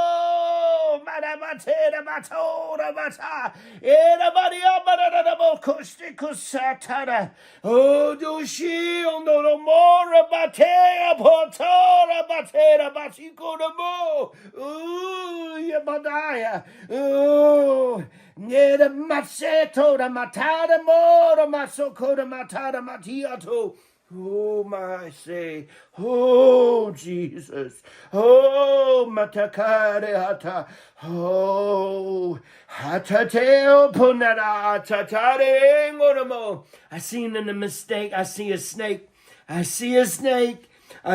S2: madamatera matora mata era maria madamo costicusatana oh dushi on the more batea potora batera basico de mo ooh yabadaya ooh Nera maceto da matada mora masoco da matada matiato. Oh, my say, oh, Jesus, oh, matakare hata, oh, hatateo punara, hatatare ngoramo. I seen a mistake, I see a snake, I see a snake.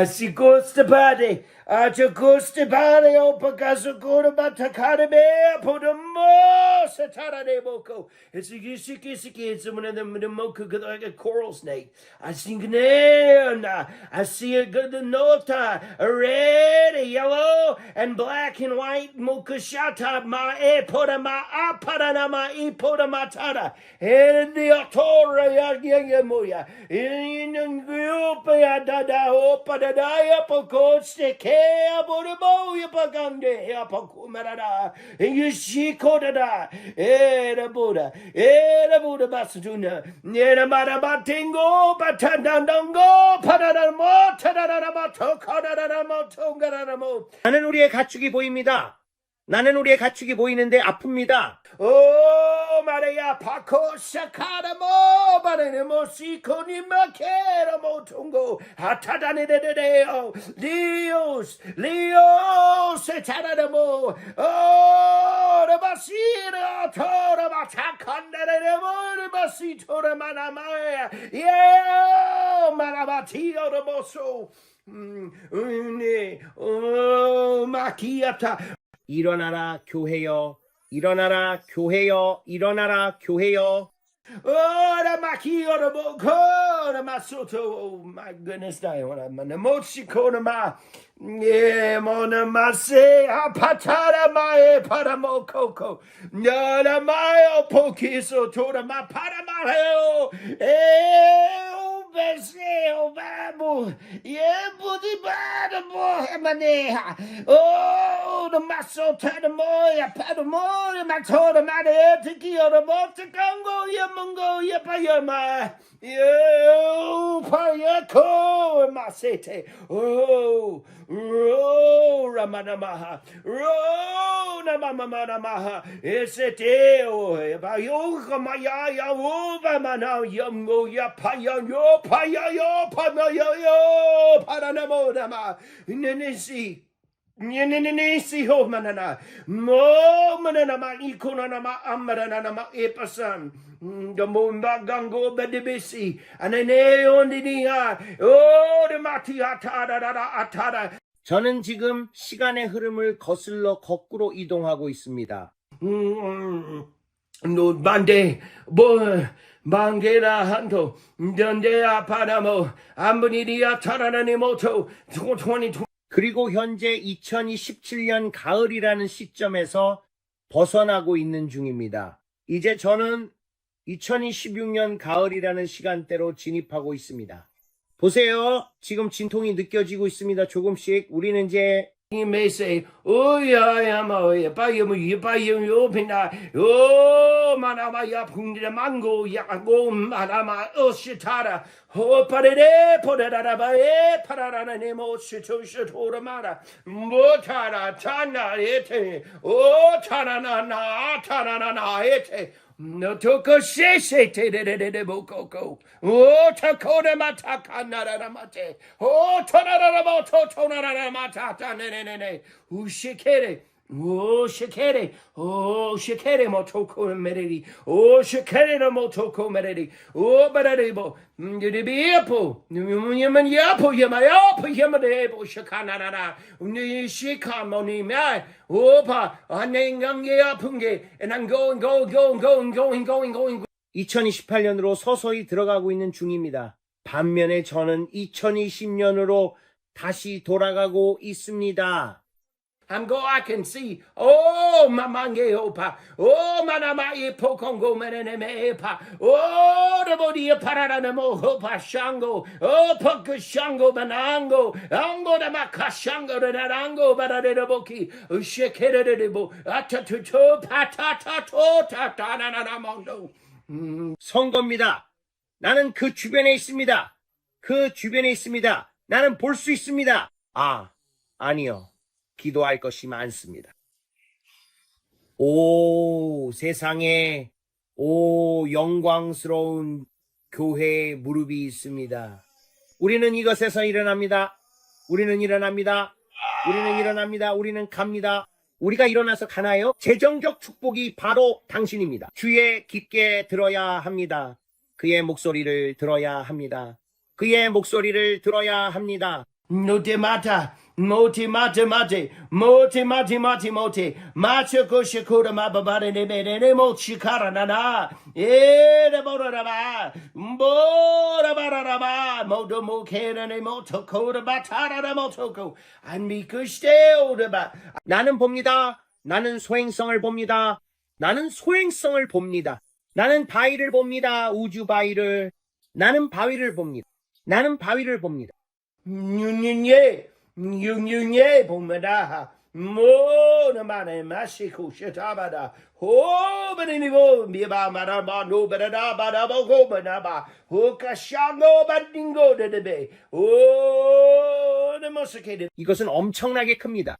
S2: Si gusta bade, te gusta bade, o pagaso gora batakare be, put a mo satara de boko. It's a it's one of them the moku like a coral snake. I see I see a good nota, a red, a yellow, and black and white mukashata ma e pota ma apara ma e pota matara. And the autora ya moya. In the ya dada opa daya pokoste ke aborobo ya pagande ya pakumarada. And you shiko dada. Era Buddha basuna. Nera marabatingo batandandongo padadamo tadadamato kadadamo tongadamo.
S1: 나는 우리의 가축이 보입니다. 나는 우리의 가축이 보이는데 아픕니다.
S2: Oh, Maria Paco Shakadamo, Baranemo Sikoni Makeramo Tungo, Hatadane de Deo, Leos, Setadamo, oh, the Basira, Tora Batakanda, the Basitora Manamaya, yeah, Manabatio the Boso, oh, Makiata.
S1: 일어나라 교회여, 일어나라 교회여, 일어나라 교회여.
S2: Oh, the Makio, the Boko, the Masoto, oh my goodness, Diana, the Mochiko, ma, yeah, Mona Mase, Patara Mae, Paramo Coco, Nana Mayo Pokiso, Tora Ma Paramaheo, Beseo, Babu, yeah, Budi Badabo, Emaneha, oh. the muscle to the moya, padamoya, matoda, made, tiki, or the motacongo, yamungo, yapayama, you, payako, masete, oh, Ramanamaha, Namamaha, Eseteo, Bayoka Maya, Yavuba Mana, Yamgo, Yapaya, Yo, Paya, Yo, Pamaya, Yo, Paranamodama, Nenesi. Nisi ho manana, mo manana ma ikonana ma amarana ma epasan, the munda gango bedibisi, and a neon dinia, oh the matia atada.
S1: 저는 지금 시간의 흐름을 거슬러 거꾸로 이동하고 있습니다.
S2: No bande, bo. Bangera hanto, dondea panamo, ambonidia tarani moto, 2020.
S1: 그리고 현재 2017년 가을이라는 시점에서 벗어나고 있는 중입니다. 이제 저는 2016년 가을이라는 시간대로 진입하고 있습니다. 보세요. 지금 진통이 느껴지고 있습니다. 조금씩. 우리는 이제
S2: You may say, oh yeah, I'm a you pina, oh manama pundra mango, yago, manama, oh shitara, oh parade, parana nemo, shitora mara, motara, tana, ete, oh tanana, ete. No toko sheshe te de bokoko. Oh takoda mataka nara mate. Oh tonara moto tonara matata ne. Ushikere. Oh shikere. Oh shikere motoko mereri. Oh shikere motoko mereri. Oh bararibo. Ndibiapo. Nyuman yapo yamayapo yamadebo shakanara. Shikamoni mai. Opa. Anengange apunge. And I'm going.
S1: 2028년으로 서서히 들어가고 있는 중입니다. 반면에 저는 2020년으로 다시 돌아가고 있습니다.
S2: I can see. Oh, mamange opa. Oh, manama e pokongo menene epa. Oh, the body pararanamo hopa shango. Oh, poka shango banango. Ango da makashango da narango barareboki. Ushekerebo. Atatuto patatato tatananamondo.
S1: 선거입니다. 나는 그 주변에 있습니다. 그 주변에 있습니다. 나는 볼 수 있습니다. 아니요. 기도할 것이 많습니다. 오, 세상에, 영광스러운 교회의 무릎이 있습니다. 우리는 이것에서 일어납니다. 우리는 갑니다. 우리가 일어나서 가나요? 재정적 축복이 바로 당신입니다. 주의 깊게 들어야 합니다. 그의 목소리를 들어야 합니다.
S2: No te mata. Moti. Macho koshikura mababare ne bene mo shikara nana. De boraba. Bora baraba. Modo mo kena ne moto koda batara motoko. And me kushte odaba.
S1: 나는 봅니다. 나는 소행성을 봅니다. 나는 바위를 봅니다. 우주 바위를. 나는 바위를 봅니다.
S2: Nyunye pomada mo na mane mashiko shatabada ho beninivo biba maraba no berada bada boko banaba ho kashango bandingo de oh the mosquito
S1: 이것은 엄청나게 큽니다.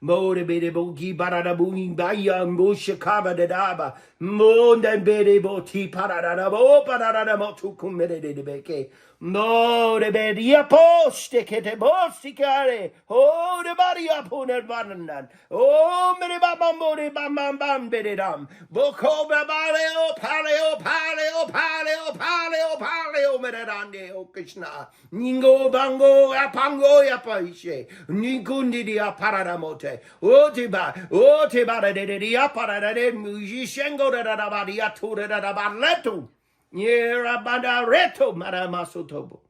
S2: More bere bogi barada bogi baya moshakaba de daba mondan bere boti parada bo parada mo tu kumere de beke more beria poste che te bosticare oh de baria poner banan oh mere bam bere dam boko babare o paleo mere rande o krishna ningo bango ya paishe ningundi dia parada mote O te ba de apara de mushishengo da baria to da barleto. Yera bada reto maramasotobo.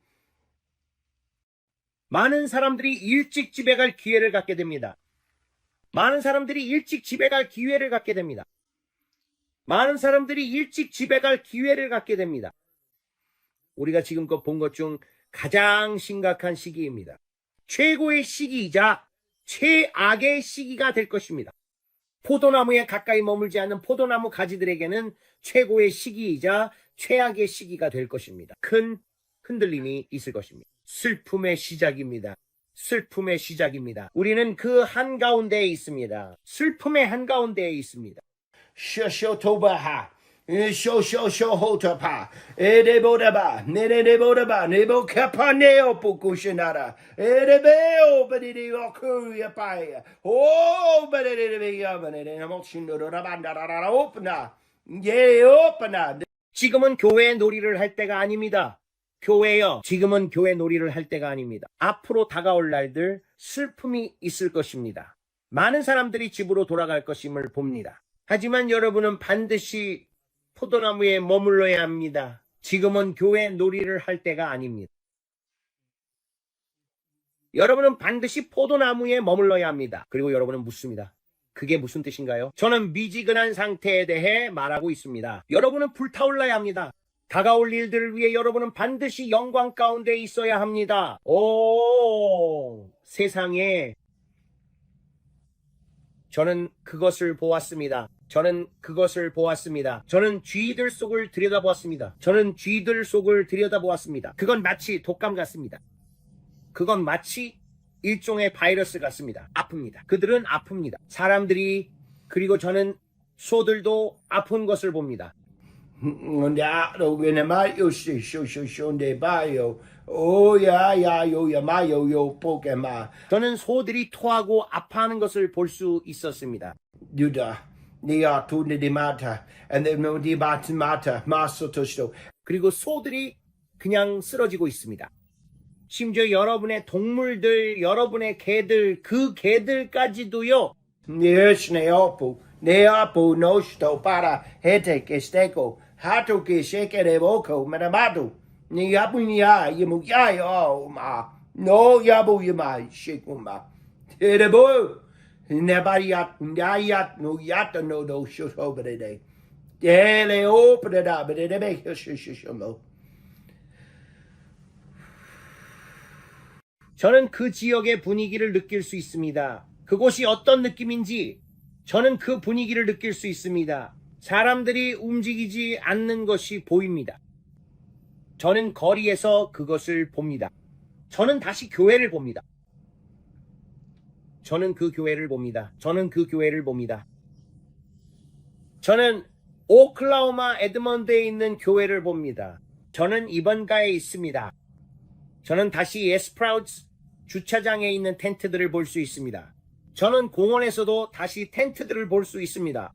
S1: 많은 사람들이 일찍 집에 갈 기회를 갖게 됩니다. 우리가 지금껏 본 것 중 가장 심각한 시기입니다. 최고의 시기이자 최악의 시기가 될 것입니다. 포도나무에 가까이 머물지 않는 포도나무 가지들에게는 최고의 시기이자 최악의 시기가 될 것입니다. 큰 흔들림이 있을 것입니다. 슬픔의 시작입니다. 슬픔의 시작입니다. 우리는 그 한가운데에 있습니다. 슬픔의 한가운데에 있습니다.
S2: 쇼쇼토바하 쇼쇼쇼호타파 에레보라바 네레레보라바 네보카파네오 부쿠시나라 에레베오 바디리오 쿠야파야 오 바디리비야 바디리 모친노라반다라라 오프나 예 오프나.
S1: 지금은 교회 놀이를 할 때가 아닙니다. 교회여, 지금은 교회 놀이를 할 때가 아닙니다. 앞으로 다가올 날들 슬픔이 있을 것입니다. 많은 사람들이 집으로 돌아갈 것임을 봅니다. 하지만 여러분은 반드시 포도나무에 머물러야 합니다. 지금은 교회 놀이를 할 때가 아닙니다. 여러분은 반드시 포도나무에 머물러야 합니다. 그리고 여러분은 묻습니다. 그게 무슨 뜻인가요? 저는 미지근한 상태에 대해 말하고 있습니다. 여러분은 불타올라야 합니다. 다가올 일들을 위해 여러분은 반드시 영광 가운데 있어야 합니다. 세상에 저는 그것을 보았습니다. 저는 그것을 보았습니다. 저는 쥐들 속을 들여다보았습니다. 저는 쥐들 속을 들여다보았습니다. 그건 마치 독감 같습니다. 그건 마치 일종의 바이러스 같습니다. 아픕니다. 그들은 아픕니다. 사람들이, 그리고 저는 소들도 아픈 것을 봅니다. 저는 소들이 토하고 아파하는 것을 볼 수 있었습니다. 그리고 소들이 그냥 쓰러지고 있습니다. 심지어 여러분의 동물들, 여러분의 개들, 그 개들까지도요.
S2: Neapo nosto para hete que steco, hato que shake de boco, manamato. Niapu nia, yimu yayo, ma. No yabu yama, shikuma. Edebo, nebariat, yat, no yata no do shut over the day. Dele open it up, but it make a shushamo.
S1: 저는 그 지역의 분위기를 느낄 수 있습니다. 그곳이 어떤 느낌인지 저는 그 분위기를 느낄 수 있습니다. 사람들이 움직이지 않는 것이 보입니다. 저는 거리에서 그것을 봅니다. 저는 다시 교회를 봅니다. 저는 그 교회를 봅니다. 저는 그 교회를 봅니다. 저는 오클라호마 에드먼드에 있는 교회를 봅니다. 저는 이번가에 있습니다. 저는 다시 에스프라우트 주차장에 있는 텐트들을 볼 수 있습니다. 저는 공원에서도 다시 텐트들을 볼 수 있습니다.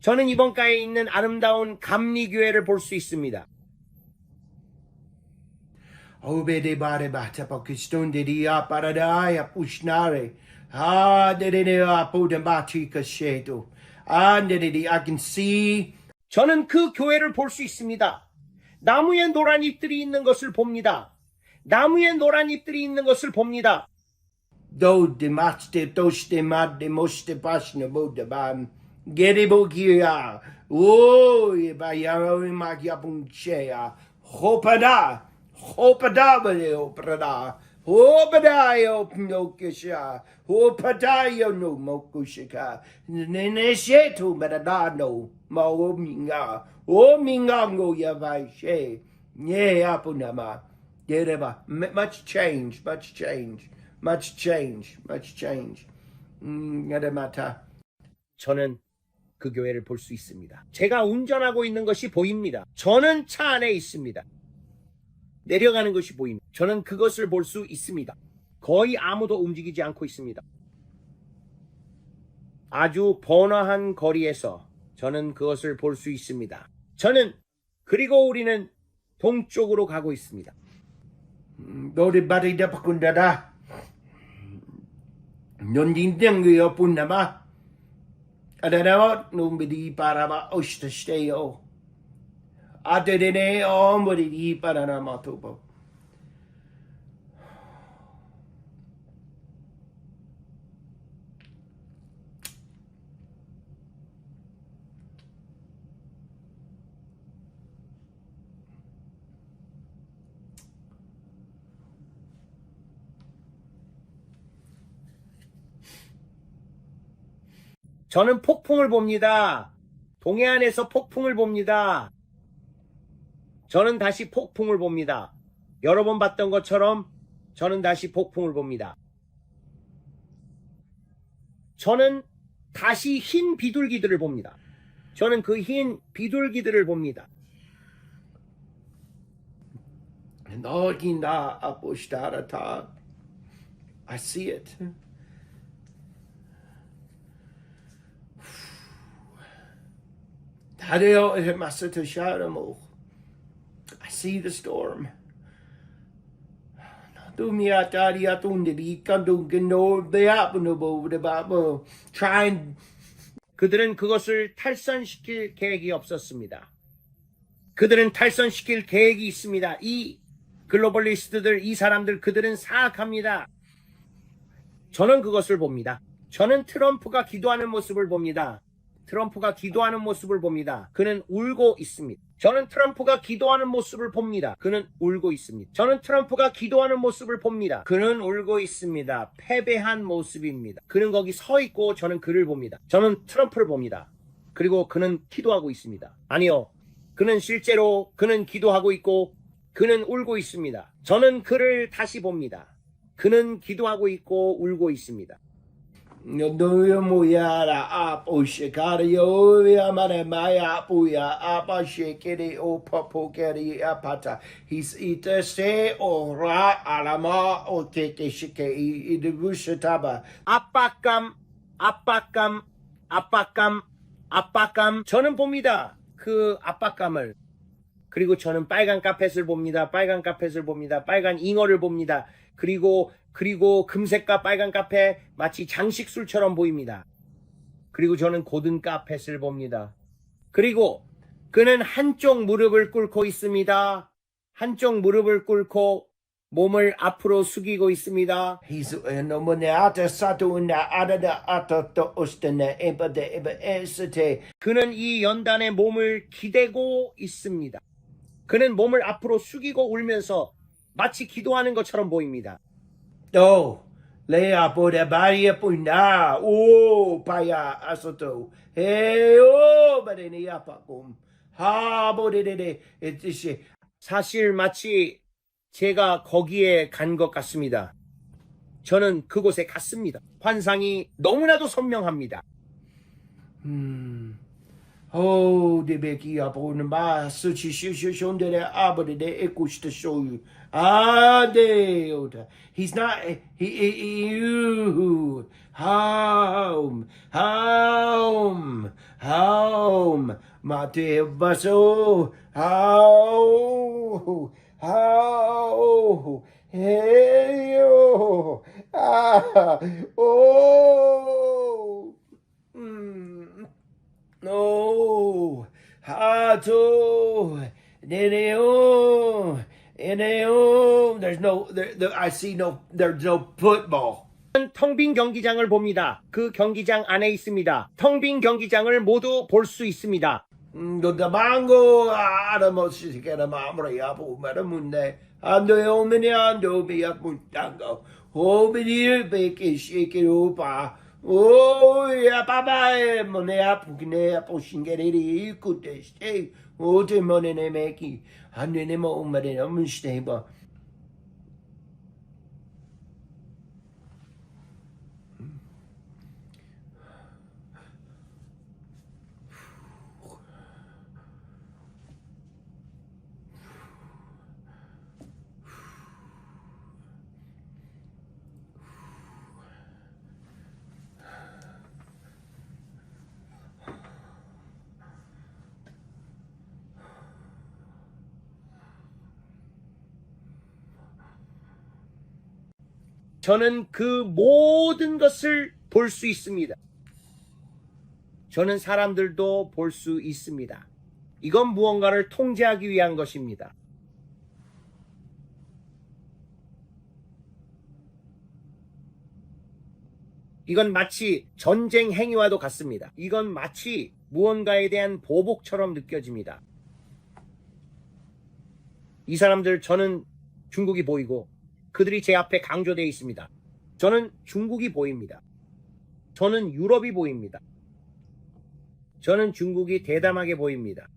S1: 저는 이번가에 있는 아름다운 감리교회를 볼 수 있습니다.
S2: Obedebare tapakistundiria paradaya pushnare. Ah, dedea podembachi casheto. Ah, dededi, I can see.
S1: 저는 그 교회를 볼 수 있습니다. 나무에 노란 잎들이 있는 것을 봅니다. 나무에 노란 잎들이 있는 것을 봅니다.
S2: Do de matste toste mad de moste pasne bodebam. Geribogia. Oh, bayaro magia punchea. Hopada. Hopada veleo prada. Hopadayo pnokisha. Hopadayo no mokushika. Neneshetu badadano. Mo minga. O mingango yavaishe. Ye apunama. Dereba. Much change. Much change. Much change. Much change. 야데마타.
S1: 저는 그 교회를 볼 수 있습니다. 제가 운전하고 있는 것이 보입니다. 저는 차 안에 있습니다. 내려가는 것이 보입니다. 저는 그것을 볼 수 있습니다. 거의 아무도 움직이지 않고 있습니다. 아주 번화한 거리에서 저는 그것을 볼 수 있습니다. 그리고 우리는 동쪽으로 가고 있습니다.
S2: 너리 바리다 바꾼다다. 논딘댕이여 뿐나마. 아다나와 놈비디 바라바 오시트스테요. 아데데네 어머리디 바라나마토보.
S1: 저는 폭풍을 봅니다. 동해안에서 폭풍을 봅니다. 저는 다시 폭풍을 봅니다. 여러 번 봤던 것처럼 저는 다시 폭풍을 봅니다. 저는 다시 흰 비둘기들을 봅니다. 저는 그 흰 비둘기들을 봅니다.
S2: 너긴다 아포시다라타. I see it. 다데요 마스터 샤르모. I see the storm. Dumia taria tundebi kan둥근노 베아브노보르바보 trying.
S1: 그들은 그것을 탈선시킬 계획이 없었습니다. 그들은 탈선시킬 계획이 있습니다. 이 글로벌리스트들, 이 사람들, 그들은 사악합니다. 저는 그것을 봅니다. 저는 트럼프가 기도하는 모습을 봅니다. 트럼프가 기도하는 모습을 봅니다. 그는 울고 있습니다. 저는 트럼프가 기도하는 모습을 봅니다. 그는 울고 있습니다. 저는 트럼프가 기도하는 모습을 봅니다. 그는 울고 있습니다. 패배한 모습입니다. 그는 거기 서 있고 저는 그를 봅니다. 저는 트럼프를 봅니다. 그리고 그는 기도하고 있습니다. 아니요. 그는 실제로 그는 기도하고 있고 그는 울고 있습니다. 저는 그를 다시 봅니다. 그는 기도하고 있고 울고 있습니다.
S2: 너요 모야라 아포시카리오 야마레 마야 아포야 아파시케리 오파포케리 아파타. He's 이테세 오라 알라마 오테테시케 이드부시타바.
S1: 압박감, 압박감, 압박감, 압박감. 저는 봅니다. 그 압박감을. 그리고 저는 빨간 카펫을 봅니다. 빨간 카펫을 봅니다. 빨간 잉어를 봅니다. 그리고 금색과 빨간 카펫 마치 장식술처럼 보입니다. 그리고 저는 고든 카펫을 봅니다. 그리고 그는 한쪽 무릎을 꿇고 있습니다. 한쪽 무릎을 꿇고 몸을 앞으로 숙이고 있습니다.
S2: He's nomone ata satu나 아다다 아타토 오스테네 에바데 에바에스테.
S1: 그는 이 연단에 몸을 기대고 있습니다. 그는 몸을 앞으로 숙이고 울면서 마치 기도하는 것처럼 보입니다.
S2: 또 레아 보데 바리에 뿌나 오 파야 아소토 헤오 바데니 아파곰 하 보데데데 에티시.
S1: 사실 마치 제가 거기에 간 것 같습니다. 저는 그곳에 갔습니다. 환상이 너무나도 선명합니다.
S2: Oh, de beki apone ba suchi shondere abode de ekush to show you. Ah, de oda. He's not. You. Home. Mate baso. How. Hey yo. Ah. Oh. No, hato, neneo, eneo. There's no, I see no, there's no football.
S1: 텅 빈 경기장을 봅니다. 그 경기장 안에 있습니다. 텅 빈 경기장을 모두 볼 수 있습니다.
S2: The mango, mo si kena mamre apo maramunde. Ando omini ando be apuntango. Obidi beke shake it opa. Oh, ya papa, monea pukine aposhingereri kuteste. Oh, te monene meki. Hanenemo umare amunsteba.
S1: 저는 그 모든 것을 볼 수 있습니다. 저는 사람들도 볼 수 있습니다. 이건 무언가를 통제하기 위한 것입니다. 이건 마치 전쟁 행위와도 같습니다. 이건 마치 무언가에 대한 보복처럼 느껴집니다. 이 사람들, 저는 중국이 보이고 그들이 제 앞에 강조되어 있습니다. 저는 중국이 보입니다. 저는 유럽이 보입니다. 저는 중국이 대담하게 보입니다.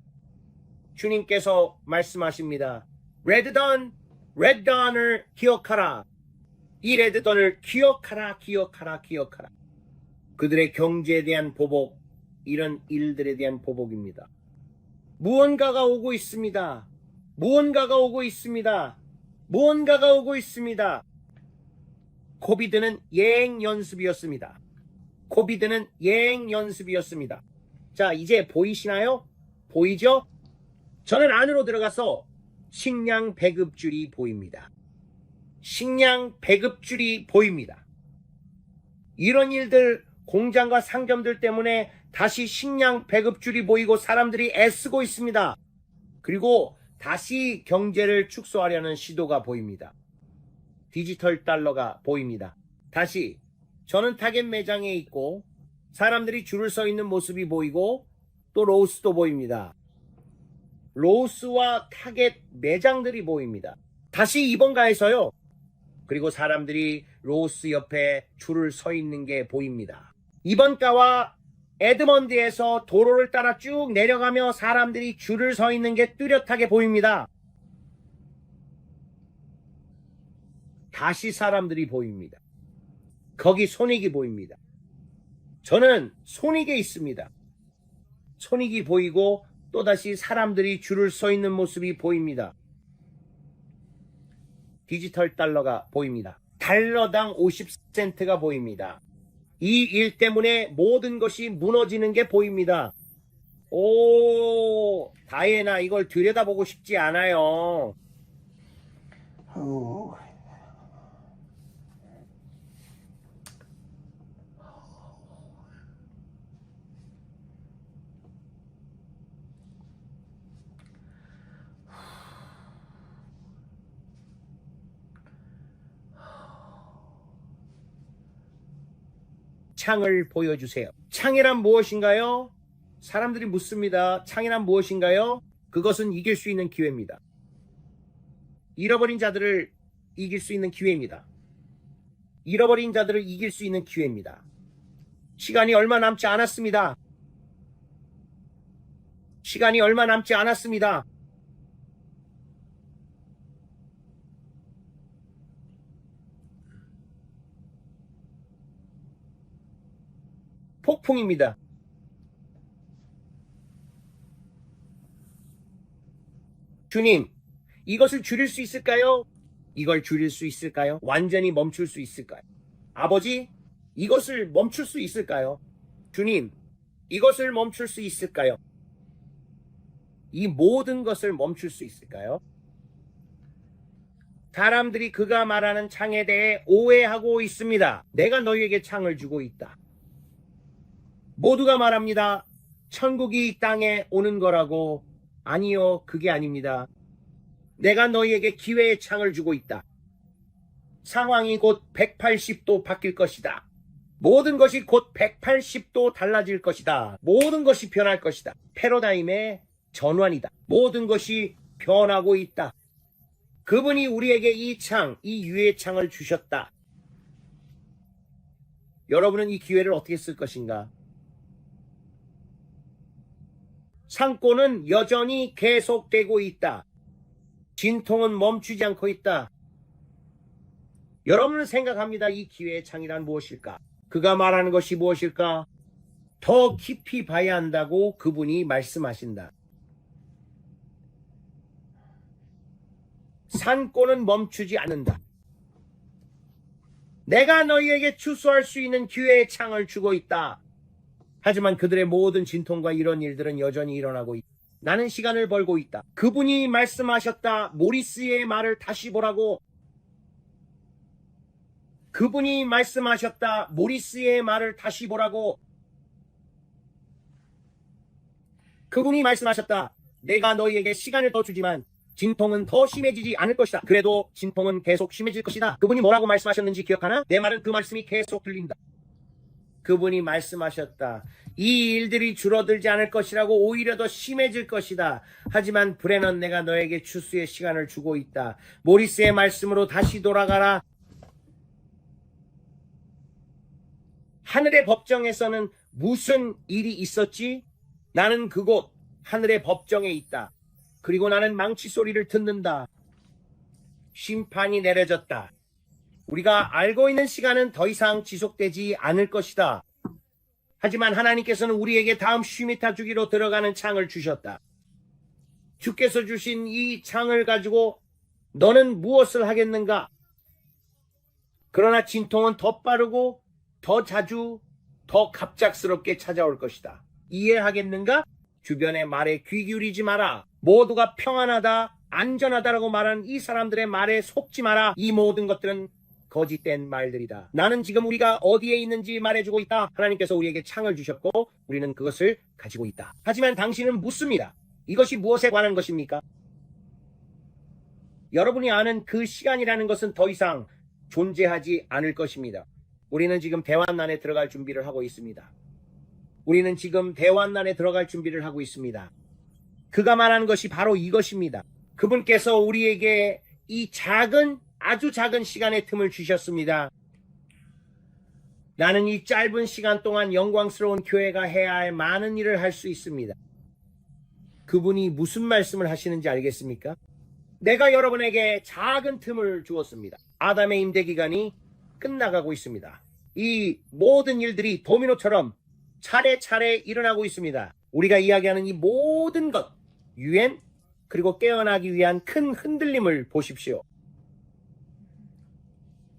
S1: 주님께서 말씀하십니다. 레드던을 기억하라. 이 레드던을 기억하라. 그들의 경제에 대한 보복, 이런 일들에 대한 보복입니다. 무언가가 오고 있습니다. 코비드는 예행 연습이었습니다. 자, 이제 보이시나요? 보이죠? 저는 안으로 들어가서 식량 배급줄이 보입니다. 이런 일들, 공장과 상점들 때문에 다시 식량 배급줄이 보이고 사람들이 애쓰고 있습니다. 그리고 다시 경제를 축소하려는 시도가 보입니다. 디지털 달러가 보입니다. 다시 저는 타겟 매장에 있고 사람들이 줄을 서 있는 모습이 보이고 또 로스도 보입니다. 로스와 타겟 매장들이 보입니다. 다시 이번가에서요. 그리고 사람들이 로스 옆에 줄을 서 있는 게 보입니다. 이번가와 에드먼드에서 도로를 따라 쭉 내려가며 사람들이 줄을 서 있는 게 뚜렷하게 보입니다. 다시 사람들이 보입니다. 거기 손익이 보입니다. 저는 손익에 있습니다. 손익이 보이고 또다시 사람들이 줄을 서 있는 모습이 보입니다. 디지털 달러가 보입니다. 달러당 50센트가 보입니다. 이 일 때문에 모든 것이 무너지는 게 보입니다. 오, 다이애나, 이걸 들여다보고 싶지 않아요.
S2: Oh.
S1: 창을 보여주세요. 창이란 무엇인가요? 사람들이 묻습니다. 창이란 무엇인가요? 그것은 이길 수 있는 기회입니다. 잃어버린 자들을 이길 수 있는 기회입니다. 시간이 얼마 남지 않았습니다. 폭풍입니다. 주님, 이것을 줄일 수 있을까요? 이걸 줄일 수 있을까요? 완전히 멈출 수 있을까요? 아버지, 이것을 멈출 수 있을까요? 주님, 이것을 멈출 수 있을까요? 이 모든 것을 멈출 수 있을까요? 사람들이 그가 말하는 창에 대해 오해하고 있습니다. 내가 너희에게 창을 주고 있다. 모두가 말합니다. 천국이 이 땅에 오는 거라고. 아니요, 그게 아닙니다. 내가 너희에게 기회의 창을 주고 있다. 상황이 곧 180도 바뀔 것이다. 모든 것이 곧 180도 달라질 것이다. 모든 것이 변할 것이다. 패러다임의 전환이다. 모든 것이 변하고 있다. 그분이 우리에게 이 창, 이 유의 창을 주셨다. 여러분은 이 기회를 어떻게 쓸 것인가? 상권은 여전히 계속되고 있다. 진통은 멈추지 않고 있다. 여러분은 생각합니다. 이 기회의 창이란 무엇일까? 그가 말하는 것이 무엇일까? 더 깊이 봐야 한다고 그분이 말씀하신다. 산고는 멈추지 않는다. 내가 너희에게 추수할 수 있는 기회의 창을 주고 있다. 하지만 그들의 모든 진통과 이런 일들은 여전히 일어나고 있다. 나는 시간을 벌고 있다. 그분이 말씀하셨다. 모리스의 말을 다시 보라고. 그분이 말씀하셨다. 모리스의 말을 다시 보라고. 그분이 말씀하셨다. 내가 너희에게 시간을 더 주지만 진통은 더 심해지지 않을 것이다. 그래도 진통은 계속 심해질 것이다. 그분이 뭐라고 말씀하셨는지 기억하나? 내 말은 그 말씀이 계속 들린다. 그분이 말씀하셨다. 이 일들이 줄어들지 않을 것이라고, 오히려 더 심해질 것이다. 하지만 브레넌, 내가 너에게 추수의 시간을 주고 있다. 모리스의 말씀으로 다시 돌아가라. 하늘의 법정에서는 무슨 일이 있었지? 나는 그곳 하늘의 법정에 있다. 그리고 나는 망치 소리를 듣는다. 심판이 내려졌다. 우리가 알고 있는 시간은 더 이상 지속되지 않을 것이다. 하지만 하나님께서는 우리에게 다음 쉬미타 주기로 들어가는 창을 주셨다. 주께서 주신 이 창을 가지고 너는 무엇을 하겠는가? 그러나 진통은 더 빠르고 더 자주 더 갑작스럽게 찾아올 것이다. 이해하겠는가? 주변의 말에 귀 기울이지 마라. 모두가 평안하다, 안전하다라고 말하는 이 사람들의 말에 속지 마라. 이 모든 것들은 거짓된 말들이다. 나는 지금 우리가 어디에 있는지 말해주고 있다. 하나님께서 우리에게 창을 주셨고 우리는 그것을 가지고 있다. 하지만 당신은 묻습니다. 이것이 무엇에 관한 것입니까? 여러분이 아는 그 시간이라는 것은 더 이상 존재하지 않을 것입니다. 우리는 지금 대환난에 들어갈 준비를 하고 있습니다. 우리는 지금 대환난에 들어갈 준비를 하고 있습니다. 그가 말하는 것이 바로 이것입니다. 그분께서 우리에게 이 아주 작은 시간의 틈을 주셨습니다. 나는 이 짧은 시간 동안 영광스러운 교회가 해야 할 많은 일을 할 수 있습니다. 그분이 무슨 말씀을 하시는지 알겠습니까? 내가 여러분에게 작은 틈을 주었습니다. 아담의 임대 기간이 끝나가고 있습니다. 이 모든 일들이 도미노처럼 차례차례 일어나고 있습니다. 우리가 이야기하는 이 모든 것, 유엔, 그리고 깨어나기 위한 큰 흔들림을 보십시오.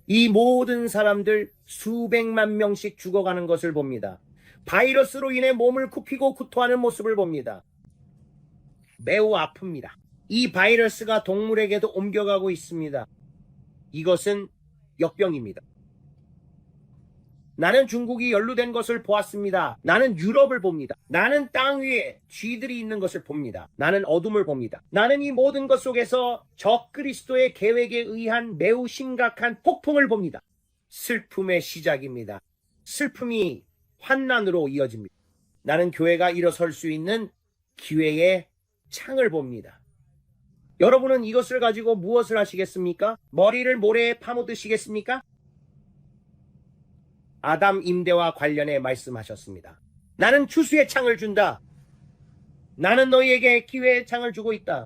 S1: 이 모든 사람들 수백만 명씩 죽어가는 것을 봅니다. 바이러스로 인해 몸을 굽히고 구토하는 모습을 봅니다. 매우 아픕니다. 이 바이러스가 동물에게도 옮겨가고 있습니다. 이것은 역병입니다. 나는 중국이 연루된 것을 보았습니다. 나는 유럽을 봅니다. 나는 땅 위에 쥐들이 있는 것을 봅니다. 나는 어둠을 봅니다. 나는 이 모든 것 속에서 적그리스도의 계획에 의한 매우 심각한 폭풍을 봅니다. 슬픔의 시작입니다. 슬픔이 환난으로 이어집니다. 나는 교회가 일어설 수 있는 기회의 창을 봅니다. 여러분은 이것을 가지고 무엇을 하시겠습니까? 머리를 모래에 파묻으시겠습니까? 아담 임대와 관련해 말씀하셨습니다. 나는 추수의 창을 준다. 나는 너희에게 기회의 창을 주고 있다.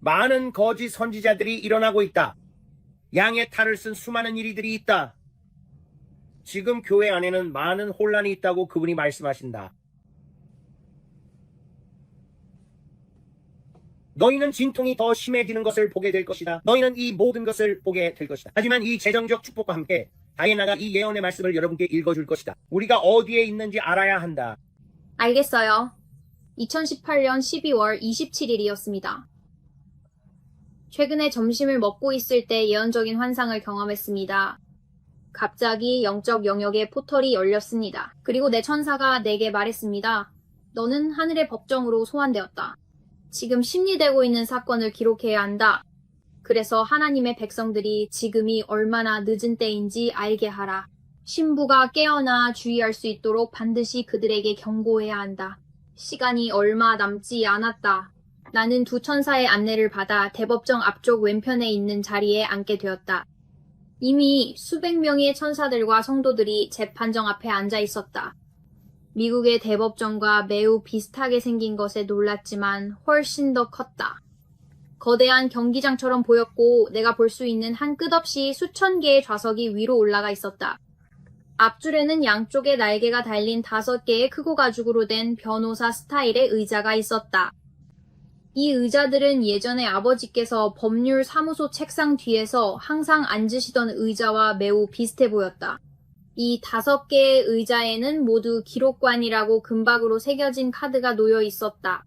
S1: 많은 거짓 선지자들이 일어나고 있다. 양의 탈을 쓴 수많은 이리들이 있다. 지금 교회 안에는 많은 혼란이 있다고 그분이 말씀하신다. 너희는 진통이 더 심해지는 것을 보게 될 것이다. 너희는 이 모든 것을 보게 될 것이다. 하지만 이 재정적 축복과 함께 다이애나가 이 예언의 말씀을 여러분께 읽어줄 것이다. 우리가 어디에 있는지 알아야 한다.
S3: 알겠어요. 2018년 12월 27일이었습니다. 최근에 점심을 먹고 있을 때 예언적인 환상을 경험했습니다. 갑자기 영적 영역의 포털이 열렸습니다. 그리고 내 천사가 내게 말했습니다. 너는 하늘의 법정으로 소환되었다. 지금 심리되고 있는 사건을 기록해야 한다. 그래서 하나님의 백성들이 지금이 얼마나 늦은 때인지 알게 하라. 신부가 깨어나 주의할 수 있도록 반드시 그들에게 경고해야 한다. 시간이 얼마 남지 않았다. 나는 두 천사의 안내를 받아 대법정 앞쪽 왼편에 있는 자리에 앉게 되었다. 이미 수백 명의 천사들과 성도들이 재판정 앞에 앉아 있었다. 미국의 대법정과 매우 비슷하게 생긴 것에 놀랐지만 훨씬 더 컸다. 거대한 경기장처럼 보였고 내가 볼 수 있는 한 끝없이 수천 개의 좌석이 위로 올라가 있었다. 앞줄에는 양쪽에 날개가 달린 5개의 크고 가죽으로 된 변호사 스타일의 의자가 있었다. 이 의자들은 예전에 아버지께서 법률 사무소 책상 뒤에서 항상 앉으시던 의자와 매우 비슷해 보였다. 이 5개의 의자에는 모두 기록관이라고 금박으로 새겨진 카드가 놓여 있었다.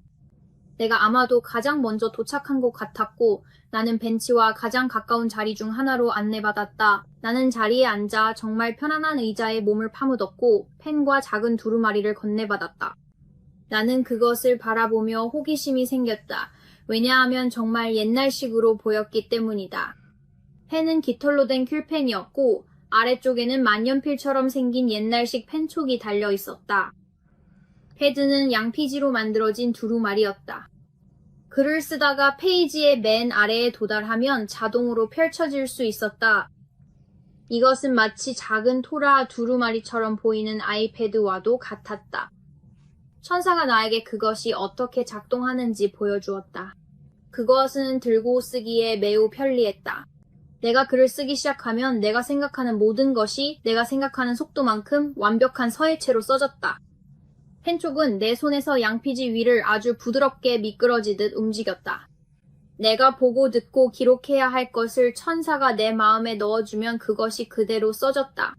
S3: 내가 아마도 가장 먼저 도착한 것 같았고 나는 벤치와 가장 가까운 자리 중 하나로 안내받았다. 나는 자리에 앉아 정말 편안한 의자에 몸을 파묻었고 펜과 작은 두루마리를 건네받았다. 나는 그것을 바라보며 호기심이 생겼다. 왜냐하면 정말 옛날식으로 보였기 때문이다. 펜은 깃털로 된 큐펜이었고 아래쪽에는 만년필처럼 생긴 옛날식 펜촉이 달려 있었다. 패드는 양피지로 만들어진 두루마리였다. 글을 쓰다가 페이지의 맨 아래에 도달하면 자동으로 펼쳐질 수 있었다. 이것은 마치 작은 토라 두루마리처럼 보이는 아이패드와도 같았다. 천사가 나에게 그것이 어떻게 작동하는지 보여주었다. 그것은 들고 쓰기에 매우 편리했다. 내가 글을 쓰기 시작하면 내가 생각하는 모든 것이 내가 생각하는 속도만큼 완벽한 서예체로 써졌다. 펜촉은 내 손에서 양피지 위를 아주 부드럽게 미끄러지듯 움직였다. 내가 보고 듣고 기록해야 할 것을 천사가 내 마음에 넣어주면 그것이 그대로 써졌다.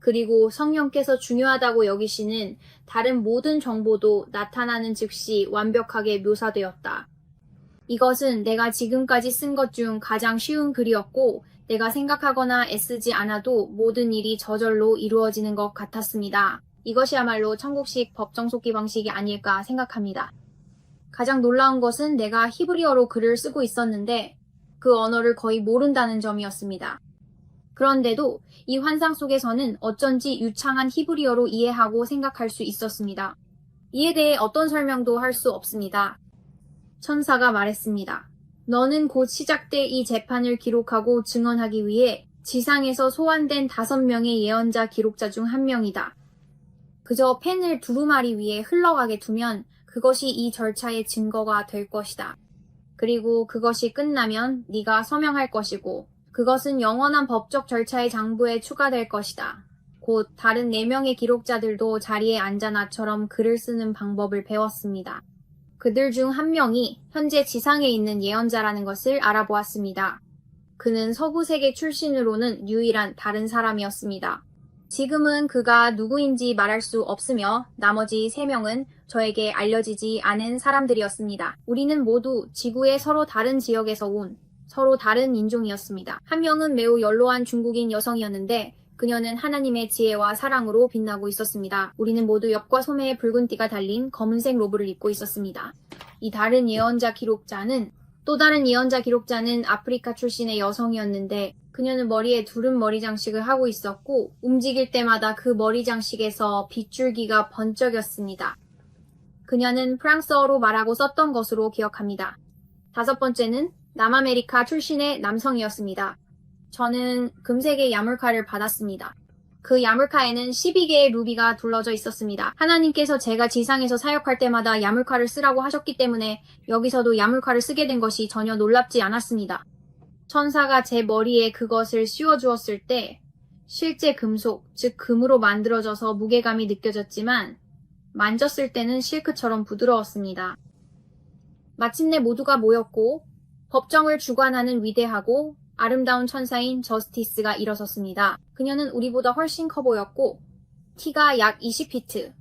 S3: 그리고 성령께서 중요하다고 여기시는 다른 모든 정보도 나타나는 즉시 완벽하게 묘사되었다. 이것은 내가 지금까지 쓴 것 중 가장 쉬운 글이었고 내가 생각하거나 애쓰지 않아도 모든 일이 저절로 이루어지는 것 같았습니다. 이것이야말로 천국식 법정 속기 방식이 아닐까 생각합니다. 가장 놀라운 것은 내가 히브리어로 글을 쓰고 있었는데 그 언어를 거의 모른다는 점이었습니다. 그런데도 이 환상 속에서는 어쩐지 유창한 히브리어로 이해하고 생각할 수 있었습니다. 이에 대해 어떤 설명도 할 수 없습니다. 천사가 말했습니다. 너는 곧 시작될 이 재판을 기록하고 증언하기 위해 지상에서 소환된 5명의 예언자 기록자 중 한 명이다. 그저 펜을 두루마리 위에 흘러가게 두면 그것이 이 절차의 증거가 될 것이다. 그리고 그것이 끝나면 네가 서명할 것이고 그것은 영원한 법적 절차의 장부에 추가될 것이다. 곧 다른 4명의 기록자들도 자리에 앉아 나처럼 글을 쓰는 방법을 배웠습니다. 그들 중 한 명이 현재 지상에 있는 예언자라는 것을 알아보았습니다. 그는 서부 세계 출신으로는 유일한 다른 사람이었습니다. 지금은 그가 누구인지 말할 수 없으며 나머지 3명은 저에게 알려지지 않은 사람들이었습니다. 우리는 모두 지구의 서로 다른 지역에서 온 서로 다른 인종이었습니다. 한 명은 매우 연로한 중국인 여성이었는데 그녀는 하나님의 지혜와 사랑으로 빛나고 있었습니다. 우리는 모두 옆과 소매에 붉은 띠가 달린 검은색 로브를 입고 있었습니다. 또 다른 예언자 기록자는 아프리카 출신의 여성이었는데 그녀는 머리에 두른 머리 장식을 하고 있었고 움직일 때마다 그 머리 장식에서 빗줄기가 번쩍였습니다. 그녀는 프랑스어로 말하고 썼던 것으로 기억합니다. 5번째는 남아메리카 출신의 남성이었습니다. 저는 금색의 야물칼을 받았습니다. 그 야물칼에는 12개의 루비가 둘러져 있었습니다. 하나님께서 제가 지상에서 사역할 때마다 야물칼을 쓰라고 하셨기 때문에 여기서도 야물칼을 쓰게 된 것이 전혀 놀랍지 않았습니다. 천사가 제 머리에 그것을 씌워주었을 때 실제 금속, 즉 금으로 만들어져서 무게감이 느껴졌지만 만졌을 때는 실크처럼 부드러웠습니다. 마침내 모두가 모였고 법정을 주관하는 위대하고 아름다운 천사인 저스티스가 일어섰습니다. 그녀는 우리보다 훨씬 커 보였고 키가 약 20피트,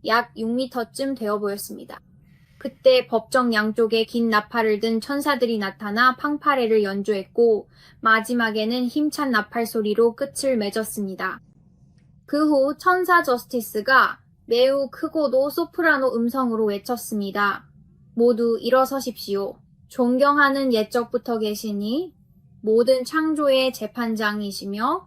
S3: 약 6미터쯤 되어 보였습니다. 그때 법정 양쪽에 긴 나팔을 든 천사들이 나타나 팡파레를 연주했고 마지막에는 힘찬 나팔 소리로 끝을 맺었습니다. 그 후 천사 저스티스가 매우 크고도 소프라노 음성으로 외쳤습니다. 모두 일어서십시오. 존경하는 옛적부터 계시니 모든 창조의 재판장이시며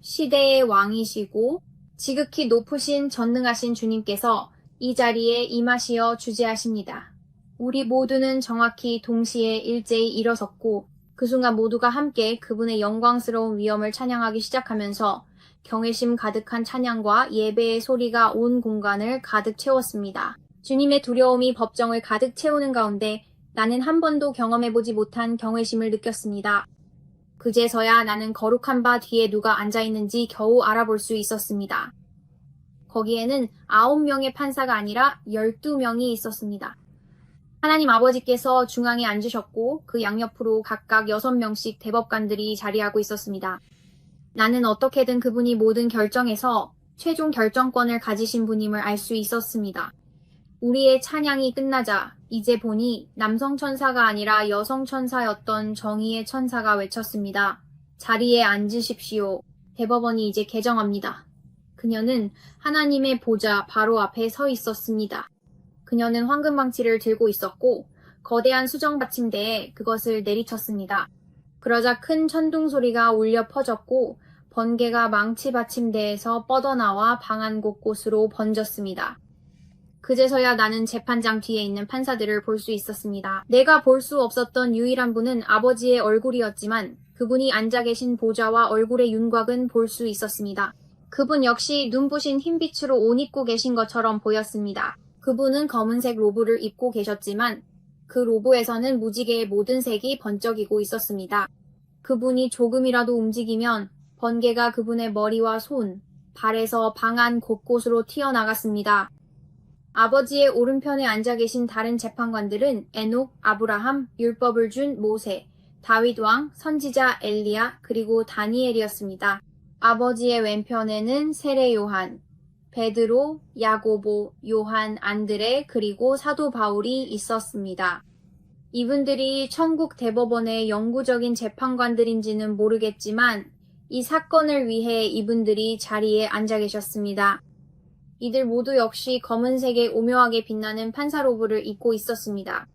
S3: 시대의 왕이시고 지극히 높으신 전능하신 주님께서 이 자리에 임하시어 주재하십니다. 우리 모두는 정확히 동시에 일제히 일어섰고 그 순간 모두가 함께 그분의 영광스러운 위엄을 찬양하기 시작하면서 경외심 가득한 찬양과 예배의 소리가 온 공간을 가득 채웠습니다. 주님의 두려움이 법정을 가득 채우는 가운데 나는 한 번도 경험해보지 못한 경외심을 느꼈습니다. 그제서야 나는 거룩한 바 뒤에 누가 앉아있는지 겨우 알아볼 수 있었습니다. 거기에는 9명의 판사가 아니라 12명이 있었습니다. 하나님 아버지께서 중앙에 앉으셨고 그 양옆으로 각각 6명씩 대법관들이 자리하고 있었습니다. 나는 어떻게든 그분이 모든 결정에서 최종 결정권을 가지신 분임을 알 수 있었습니다. 우리의 찬양이 끝나자 이제 보니 남성 천사가 아니라 여성 천사였던 정의의 천사가 외쳤습니다. 자리에 앉으십시오. 대법원이 이제 개정합니다. 그녀는 하나님의 보좌 바로 앞에 서 있었습니다. 그녀는 황금망치를 들고 있었고 거대한 수정 받침대에 그것을 내리쳤습니다. 그러자 큰 천둥 소리가 울려 퍼졌고 번개가 망치 받침대에서 뻗어나와 방 안 곳곳으로 번졌습니다. 그제서야 나는 재판장 뒤에 있는 판사들을 볼 수 있었습니다. 내가 볼 수 없었던 유일한 분은 아버지의 얼굴이었지만 그분이 앉아 계신 보좌와 얼굴의 윤곽은 볼 수 있었습니다. 그분 역시 눈부신 흰빛으로 옷 입고 계신 것처럼 보였습니다. 그분은 검은색 로브를 입고 계셨지만 그 로브에서는 무지개의 모든 색이 번쩍이고 있었습니다. 그분이 조금이라도 움직이면 번개가 그분의 머리와 손, 발에서 방 안 곳곳으로 튀어나갔습니다. 아버지의 오른편에 앉아 계신 다른 재판관들은 에녹, 아브라함, 율법을 준 모세, 다윗 왕, 선지자 엘리야, 그리고 다니엘이었습니다. 아버지의 왼편에는 세례 요한, 베드로, 야고보, 요한, 안드레, 그리고 사도 바울이 있었습니다. 이분들이 천국 대법원의 영구적인 재판관들인지는 모르겠지만 이 사건을 위해 이분들이 자리에 앉아 계셨습니다. 이들 모두 역시 검은색의 오묘하게 빛나는 판사 로브를 입고 있었습니다.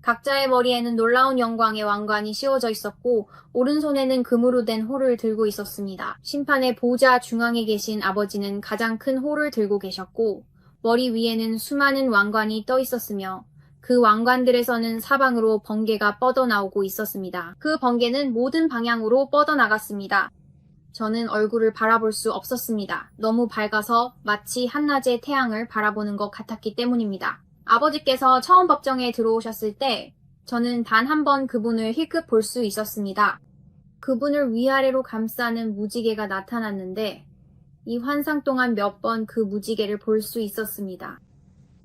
S3: 각자의 머리에는 놀라운 영광의 왕관이 씌워져 있었고 오른손에는 금으로 된 홀을 들고 있었습니다. 심판의 보좌 중앙에 계신 아버지는 가장 큰 홀을 들고 계셨고 머리 위에는 수많은 왕관이 떠 있었으며 그 왕관들에서는 사방으로 번개가 뻗어나오고 있었습니다. 그 번개는 모든 방향으로 뻗어나갔습니다. 저는 얼굴을 바라볼 수 없었습니다. 너무 밝아서 마치 한낮의 태양을 바라보는 것 같았기 때문입니다. 아버지께서 처음 법정에 들어오셨을 때 저는 단 한 번 그분을 힐끗 볼 수 있었습니다. 그분을 위아래로 감싸는 무지개가 나타났는데 이 환상 동안 몇 번 그 무지개를 볼 수 있었습니다.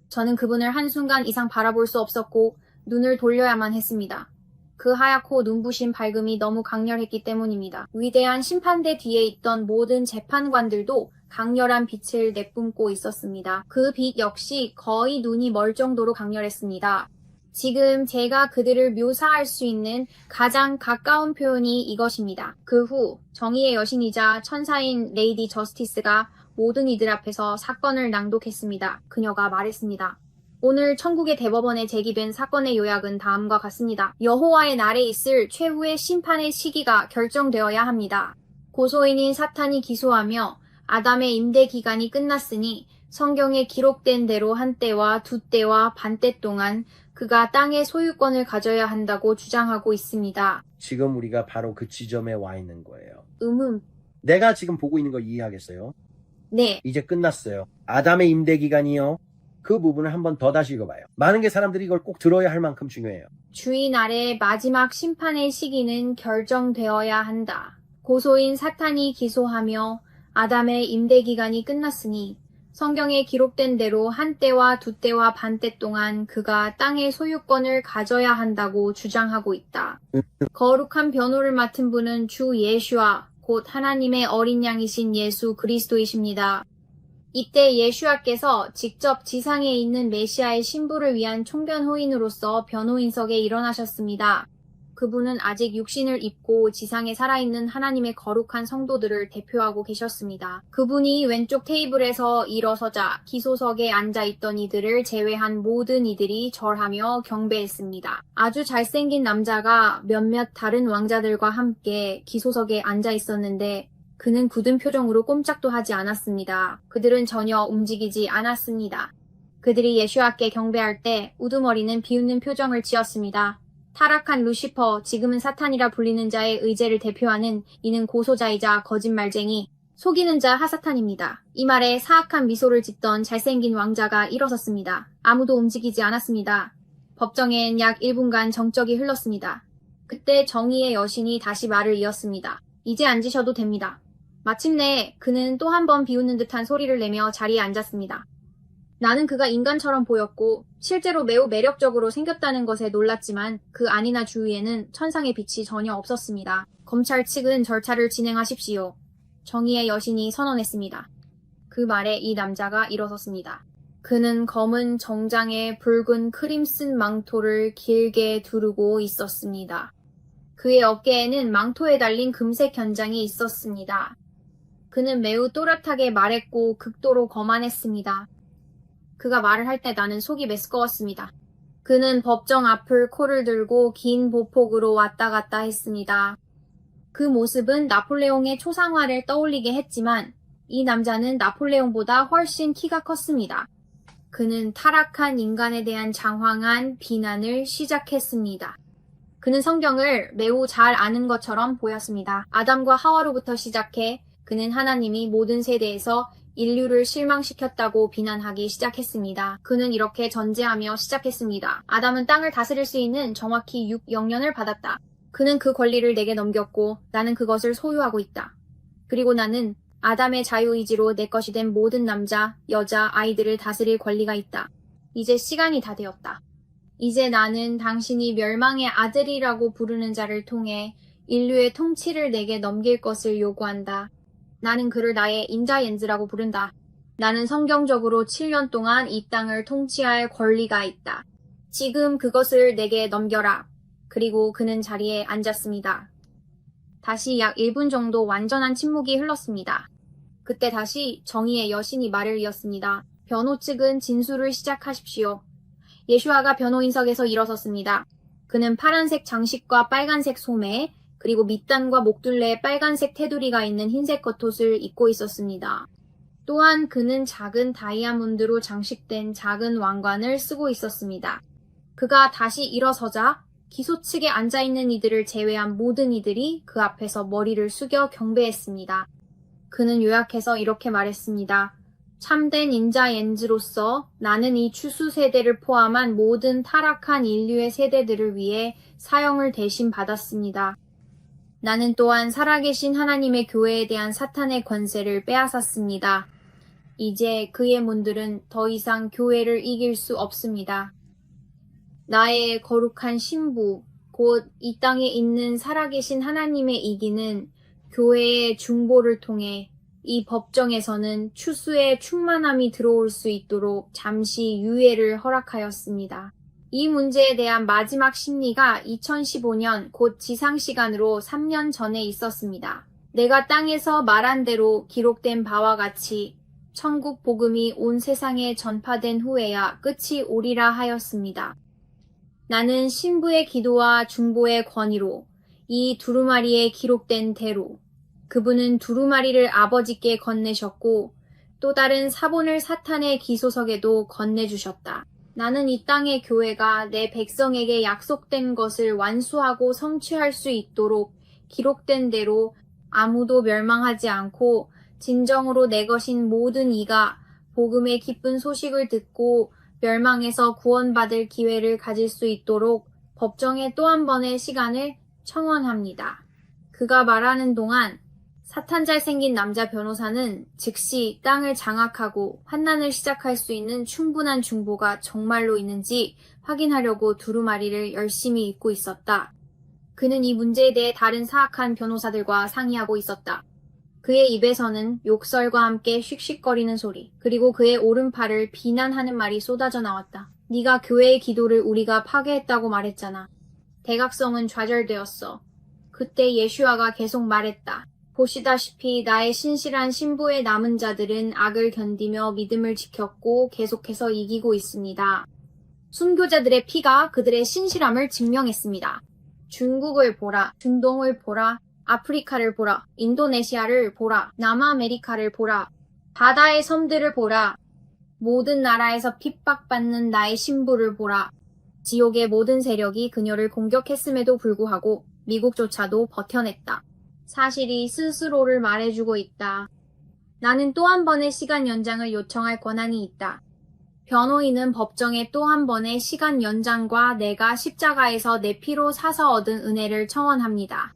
S3: 저는 그분을 한순간 이상 바라볼 수 없었고 눈을 돌려야만 했습니다. 그 하얗고 눈부신 밝음이 너무 강렬했기 때문입니다. 위대한 심판대 뒤에 있던 모든 재판관들도 강렬한 빛을 내뿜고 있었습니다. 그 빛 역시 거의 눈이 멀 정도로 강렬했습니다. 지금 제가 그들을 묘사할 수 있는 가장 가까운 표현이 이것입니다. 그 후 정의의 여신이자 천사인 레이디 저스티스가 모든 이들 앞에서 사건을 낭독했습니다. 그녀가 말했습니다. 오늘 천국의 대법원에 제기된 사건의 요약은 다음과 같습니다. 여호와의 날에 있을 최후의 심판의 시기가 결정되어야 합니다. 고소인인 사탄이 기소하며 아담의 임대 기간이 끝났으니 성경에 기록된 대로 한 때와 두 때와 반때 동안 그가 땅의 소유권을 가져야 한다고 주장하고 있습니다.
S1: 지금 우리가 바로 그 지점에 와 있는 거예요. 내가 지금 보고 있는 거 이해하겠어요?
S3: 네.
S1: 이제 끝났어요. 아담의 임대 기간이요. 그 부분을 한 번 더 다시 읽어봐요. 많은 사람들이 이걸 꼭 들어야 할 만큼 중요해요.
S3: 주인 아래 마지막 심판의 시기는 결정되어야 한다. 고소인 사탄이 기소하며 아담의 임대 기간이 끝났으니 성경에 기록된 대로 한 때와 두 때와 반때 동안 그가 땅의 소유권을 가져야 한다고 주장하고 있다. 거룩한 변호를 맡은 분은 주 예수와 곧 하나님의 어린 양이신 예수 그리스도이십니다. 이때 예수와께서 직접 지상에 있는 메시아의 신부를 위한 총변호인으로서 변호인석에 일어나셨습니다. 그분은 아직 육신을 입고 지상에 살아있는 하나님의 거룩한 성도들을 대표하고 계셨습니다. 그분이 왼쪽 테이블에서 일어서자 기소석에 앉아있던 이들을 제외한 모든 이들이 절하며 경배했습니다. 아주 잘생긴 남자가 몇몇 다른 왕자들과 함께 기소석에 앉아있었는데 그는 굳은 표정으로 꼼짝도 하지 않았습니다. 그들은 전혀 움직이지 않았습니다. 그들이 예수와께 경배할 때 우두머리는 비웃는 표정을 지었습니다. 타락한 루시퍼, 지금은 사탄이라 불리는 자의 의제를 대표하는 이는 고소자이자 거짓말쟁이, 속이는 자 하사탄입니다. 이 말에 사악한 미소를 짓던 잘생긴 왕자가 일어섰습니다. 아무도 움직이지 않았습니다. 법정엔 약 1분간 정적이 흘렀습니다. 그때 정의의 여신이 다시 말을 이었습니다. 이제 앉으셔도 됩니다. 마침내 그는 또 한 번 비웃는 듯한 소리를 내며 자리에 앉았습니다. 나는 그가 인간처럼 보였고 실제로 매우 매력적으로 생겼다는 것에 놀랐지만 그 안이나 주위에는 천상의 빛이 전혀 없었습니다. 검찰 측은 절차를 진행하십시오. 정의의 여신이 선언했습니다. 그 말에 이 남자가 일어섰습니다. 그는 검은 정장에 붉은 크림슨 망토를 길게 두르고 있었습니다. 그의 어깨에는 망토에 달린 금색 견장이 있었습니다. 그는 매우 또렷하게 말했고 극도로 거만했습니다. 그가 말을 할 때 나는 속이 메스꺼웠습니다. 그는 법정 앞을 코를 들고 긴 보폭으로 왔다 갔다 했습니다. 그 모습은 나폴레옹의 초상화를 떠올리게 했지만 이 남자는 나폴레옹보다 훨씬 키가 컸습니다. 그는 타락한 인간에 대한 장황한 비난을 시작했습니다. 그는 성경을 매우 잘 아는 것처럼 보였습니다. 아담과 하와로부터 시작해 그는 하나님이 모든 세대에서 인류를 실망시켰다고 비난하기 시작했습니다. 그는 이렇게 전제하며 시작했습니다. 아담은 땅을 다스릴 수 있는 정확히 6영년을 받았다. 그는 그 권리를 내게 넘겼고 나는 그것을 소유하고 있다. 그리고 나는 아담의 자유의지로 내 것이 된 모든 남자, 여자, 아이들을 다스릴 권리가 있다. 이제 시간이 다 되었다. 이제 나는 당신이 멸망의 아들이라고 부르는 자를 통해 인류의 통치를 내게 넘길 것을 요구한다. 나는 그를 나의 인자옌즈라고 부른다. 나는 성경적으로 7년 동안 이 땅을 통치할 권리가 있다. 지금 그것을 내게 넘겨라. 그리고 그는 자리에 앉았습니다. 다시 약 1분 정도 완전한 침묵이 흘렀습니다. 그때 다시 정의의 여신이 말을 이었습니다. 변호 측은 진술을 시작하십시오. 예슈아가 변호인석에서 일어섰습니다. 그는 파란색 장식과 빨간색 소매, 그리고 밑단과 목둘레에 빨간색 테두리가 있는 흰색 겉옷을 입고 있었습니다. 또한 그는 작은 다이아몬드로 장식된 작은 왕관을 쓰고 있었습니다. 그가 다시 일어서자 기소 측에 앉아있는 이들을 제외한 모든 이들이 그 앞에서 머리를 숙여 경배했습니다. 그는 요약해서 이렇게 말했습니다. 참된 인자옌즈로서 나는 이 추수 세대를 포함한 모든 타락한 인류의 세대들을 위해 사형을 대신 받았습니다. 나는 또한 살아계신 하나님의 교회에 대한 사탄의 권세를 빼앗았습니다. 이제 그의 문들은 더 이상 교회를 이길 수 없습니다. 나의 거룩한 신부, 곧 이 땅에 있는 살아계신 하나님의 이기는 교회의 중보를 통해 이 법정에서는 추수의 충만함이 들어올 수 있도록 잠시 유예를 허락하였습니다. 이 문제에 대한 마지막 심리가 2015년 곧 지상시간으로 3년 전에 있었습니다. 내가 땅에서 말한 대로 기록된 바와 같이 천국 복음이 온 세상에 전파된 후에야 끝이 오리라 하였습니다. 나는 신부의 기도와 중보의 권위로 이 두루마리에 기록된 대로 그분은 두루마리를 아버지께 건네셨고 또 다른 사본을 사탄의 기소석에도 건네주셨다. 나는 이 땅의 교회가 내 백성에게 약속된 것을 완수하고 성취할 수 있도록 기록된 대로 아무도 멸망하지 않고 진정으로 내 것인 모든 이가 복음의 기쁜 소식을 듣고 멸망에서 구원받을 기회를 가질 수 있도록 법정에 또 한 번의 시간을 청원합니다. 그가 말하는 동안 사탄 잘생긴 남자 변호사는 즉시 땅을 장악하고 환난을 시작할 수 있는 충분한 중보가 정말로 있는지 확인하려고 두루마리를 열심히 읽고 있었다. 그는 이 문제에 대해 다른 사악한 변호사들과 상의하고 있었다. 그의 입에서는 욕설과 함께 씩씩거리는 소리, 그리고 그의 오른팔을 비난하는 말이 쏟아져 나왔다. 네가 교회의 기도를 우리가 파괴했다고 말했잖아. 대각성은 좌절되었어. 그때 예슈아가 계속 말했다. 보시다시피 나의 신실한 신부의 남은 자들은 악을 견디며 믿음을 지켰고 계속해서 이기고 있습니다. 순교자들의 피가 그들의 신실함을 증명했습니다. 중국을 보라, 중동을 보라, 아프리카를 보라, 인도네시아를 보라, 남아메리카를 보라, 바다의 섬들을 보라, 모든 나라에서 핍박받는 나의 신부를 보라. 지옥의 모든 세력이 그녀를 공격했음에도 불구하고 미국조차도 버텨냈다. 사실이 스스로를 말해주고 있다. 나는 또 한 번의 시간 연장을 요청할 권한이 있다. 변호인은 법정에 또 한 번의 시간 연장과 내가 십자가에서 내 피로 사서 얻은 은혜를 청원합니다.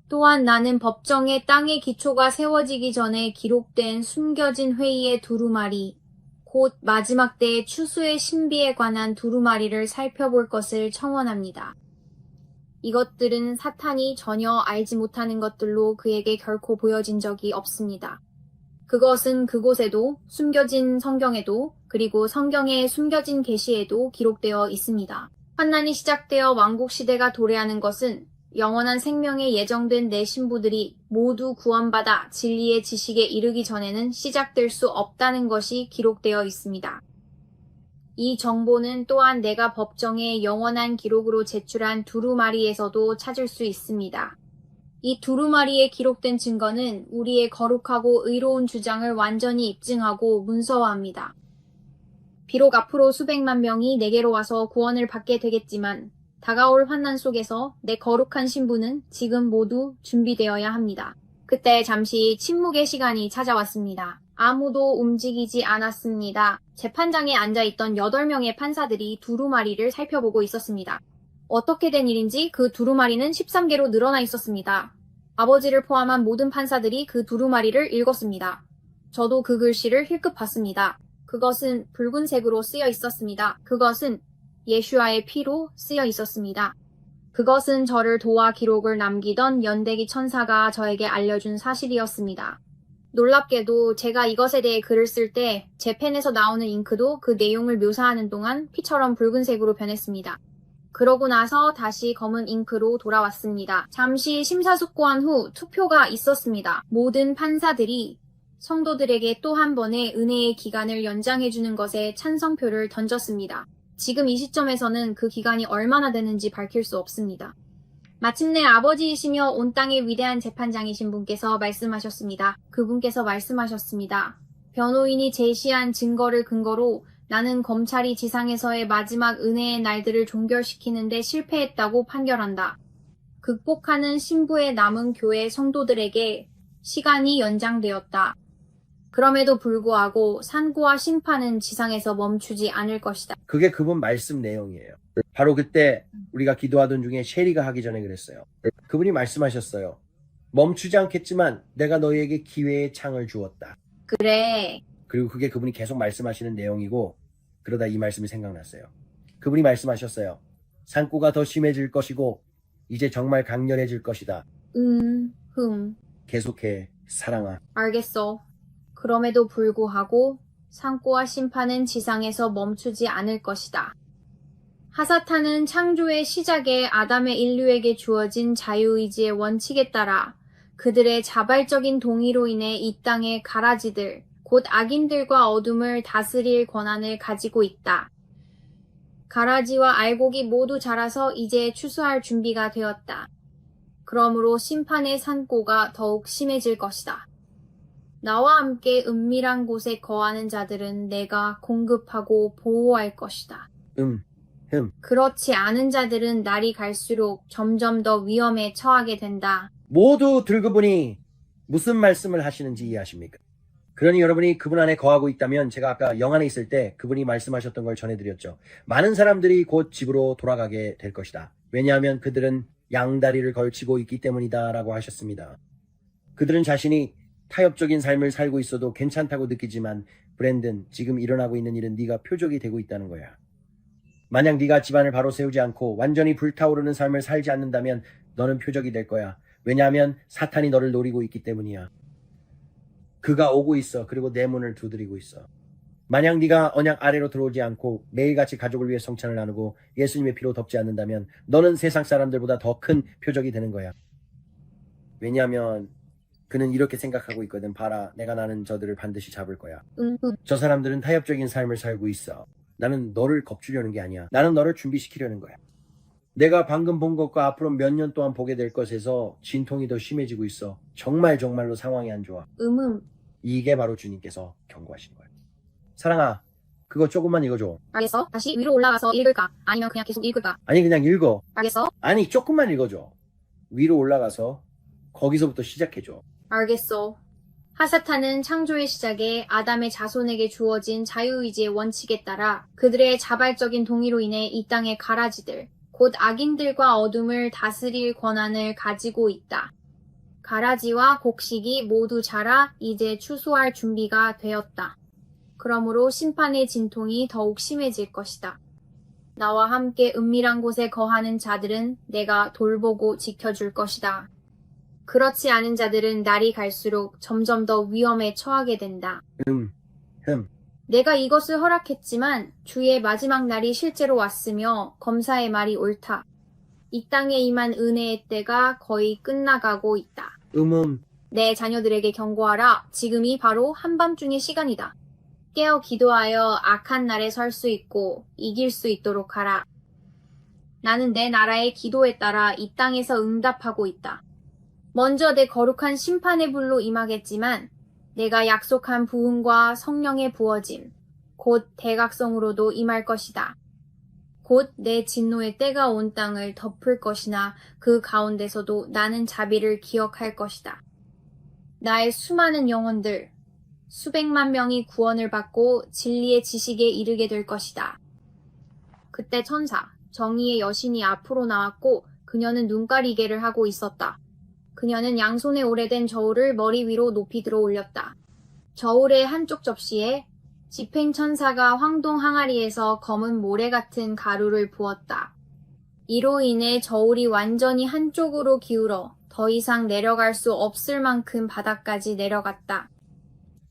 S3: 또한 나는 법정에 땅의 기초가 세워지기 전에 기록된 숨겨진 회의의 두루마리, 곧 마지막 때의 추수의 신비에 관한 두루마리를 살펴볼 것을 청원합니다. 이것들은 사탄이 전혀 알지 못하는 것들로 그에게 결코 보여진 적이 없습니다. 그것은 그곳에도 숨겨진 성경에도 그리고 성경의 숨겨진 계시에도 기록되어 있습니다. 환난이 시작되어 왕국 시대가 도래하는 것은 영원한 생명에 예정된 내 신부들이 모두 구원받아 진리의 지식에 이르기 전에는 시작될 수 없다는 것이 기록되어 있습니다. 이 정보는 또한 내가 법정에 영원한 기록으로 제출한 두루마리에서도 찾을 수 있습니다. 이 두루마리에 기록된 증거는 우리의 거룩하고 의로운 주장을 완전히 입증하고 문서화합니다. 비록 앞으로 수백만 명이 내게로 와서 구원을 받게 되겠지만 다가올 환난 속에서 내 거룩한 신부는 지금 모두 준비되어야 합니다. 그때 잠시 침묵의 시간이 찾아왔습니다. 아무도 움직이지 않았습니다. 재판장에 앉아있던 8명의 판사들이 두루마리를 살펴보고 있었습니다. 어떻게 된 일인지 그 두루마리는 13개로 늘어나 있었습니다. 아버지를 포함한 모든 판사들이 그 두루마리를 읽었습니다. 저도 그 글씨를 힐끗 봤습니다. 그것은 붉은색으로 쓰여 있었습니다. 그것은 예슈아의 피로 쓰여 있었습니다. 그것은 저를 도와 기록을 남기던 연대기 천사가 저에게 알려준 사실이었습니다. 놀랍게도 제가 이것에 대해 글을 쓸 때 제 펜에서 나오는 잉크도 그 내용을 묘사하는 동안 피처럼 붉은색으로 변했습니다. 그러고 나서 다시 검은 잉크로 돌아왔습니다. 잠시 심사숙고한 후 투표가 있었습니다. 모든 판사들이 성도들에게 또 한 번의 은혜의 기간을 연장해주는 것에 찬성표를 던졌습니다. 지금 이 시점에서는 그 기간이 얼마나 되는지 밝힐 수 없습니다. 마침내 아버지이시며 온 땅의 위대한 재판장이신 분께서 말씀하셨습니다. 그분께서 말씀하셨습니다. 변호인이 제시한 증거를 근거로 나는 검찰이 지상에서의 마지막 은혜의 날들을 종결시키는데 실패했다고 판결한다. 극복하는 신부의 남은 교회 성도들에게 시간이 연장되었다. 그럼에도 불구하고 산고와 심판은 지상에서 멈추지 않을 것이다.
S1: 그게 그분 말씀 내용이에요. 바로 그때 우리가 기도하던 중에 셰리가 하기 전에 그랬어요. 그분이 말씀하셨어요. 멈추지 않겠지만 내가 너희에게 기회의 창을 주었다.
S3: 그래.
S1: 그리고 그게 그분이 계속 말씀하시는 내용이고, 그러다 이 말씀이 생각났어요. 그분이 말씀하셨어요. 산고가 더 심해질 것이고 이제 정말 강렬해질 것이다. 계속해 사랑아.
S3: 알겠어. 그럼에도 불구하고 산고와 심판은 지상에서 멈추지 않을 것이다. 하사탄은 창조의 시작에 아담의 인류에게 주어진 자유의지의 원칙에 따라 그들의 자발적인 동의로 인해 이 땅의 가라지들, 곧 악인들과 어둠을 다스릴 권한을 가지고 있다. 가라지와 알곡이 모두 자라서 이제 추수할 준비가 되었다. 그러므로 심판의 산고가 더욱 심해질 것이다. 나와 함께 은밀한 곳에 거하는 자들은 내가 공급하고 보호할 것이다. 그렇지 않은 자들은 날이 갈수록 점점 더 위험에 처하게 된다.
S1: 모두 들그분이 무슨 말씀을 하시는지 이해하십니까? 그러니 여러분이 그분 안에 거하고 있다면, 제가 아까 영 안에 있을 때 그분이 말씀하셨던 걸 전해드렸죠. 많은 사람들이 곧 집으로 돌아가게 될 것이다. 왜냐하면 그들은 양다리를 걸치고 있기 때문이다 라고 하셨습니다. 그들은 자신이 타협적인 삶을 살고 있어도 괜찮다고 느끼지만, 브랜든, 지금 일어나고 있는 일은 네가 표적이 되고 있다는 거야. 만약 네가 집안을 바로 세우지 않고 완전히 불타오르는 삶을 살지 않는다면 너는 표적이 될 거야. 왜냐하면 사탄이 너를 노리고 있기 때문이야. 그가 오고 있어. 그리고 내 문을 두드리고 있어. 만약 네가 언약 아래로 들어오지 않고 매일같이 가족을 위해 성찬을 나누고 예수님의 피로 덮지 않는다면 너는 세상 사람들보다 더 큰 표적이 되는 거야. 왜냐하면 그는 이렇게 생각하고 있거든. 봐라, 내가 나는 저들을 반드시 잡을 거야. 저 사람들은 타협적인 삶을 살고 있어. 나는 너를 겁주려는 게 아니야. 나는 너를 준비시키려는 거야. 내가 방금 본 것과 앞으로 몇 년 동안 보게 될 것에서 진통이 더 심해지고 있어. 정말로 상황이 안 좋아. 이게 바로 주님께서 경고하신 거야. 사랑아, 그거 조금만 읽어줘.
S3: 알겠어? 다시 위로 올라가서 읽을까? 아니면 그냥 계속 읽을까?
S1: 아니, 그냥 읽어.
S3: 알겠어?
S1: 아니, 조금만 읽어줘. 위로 올라가서 거기서부터 시작해줘.
S3: 알겠어. 하사탄은 창조의 시작에 아담의 자손에게 주어진 자유의지의 원칙에 따라 그들의 자발적인 동의로 인해 이 땅의 가라지들, 곧 악인들과 어둠을 다스릴 권한을 가지고 있다. 가라지와 곡식이 모두 자라 이제 추수할 준비가 되었다. 그러므로 심판의 진통이 더욱 심해질 것이다. 나와 함께 은밀한 곳에 거하는 자들은 내가 돌보고 지켜줄 것이다. 그렇지 않은 자들은 날이 갈수록 점점 더 위험에 처하게 된다. 내가 이것을 허락했지만 주의 마지막 날이 실제로 왔으며 검사의 말이 옳다. 이 땅에 임한 은혜의 때가 거의 끝나가고 있다. 내 자녀들에게 경고하라. 지금이 바로 한밤중의 시간이다. 깨어 기도하여 악한 날에 설 수 있고 이길 수 있도록 하라. 나는 내 나라의 기도에 따라 이 땅에서 응답하고 있다. 먼저 내 거룩한 심판의 불로 임하겠지만 내가 약속한 부흥과 성령의 부어짐, 곧 대각성으로도 임할 것이다. 곧 내 진노의 때가 온 땅을 덮을 것이나 그 가운데서도 나는 자비를 기억할 것이다. 나의 수많은 영혼들, 수백만 명이 구원을 받고 진리의 지식에 이르게 될 것이다. 그때 천사, 정의의 여신이 앞으로 나왔고 그녀는 눈가리개를 하고 있었다. 그녀는 양손에 오래된 저울을 머리 위로 높이 들어 올렸다. 저울의 한쪽 접시에 집행천사가 황동 항아리에서 검은 모래 같은 가루를 부었다. 이로 인해 저울이 완전히 한쪽으로 기울어 더 이상 내려갈 수 없을 만큼 바닥까지 내려갔다.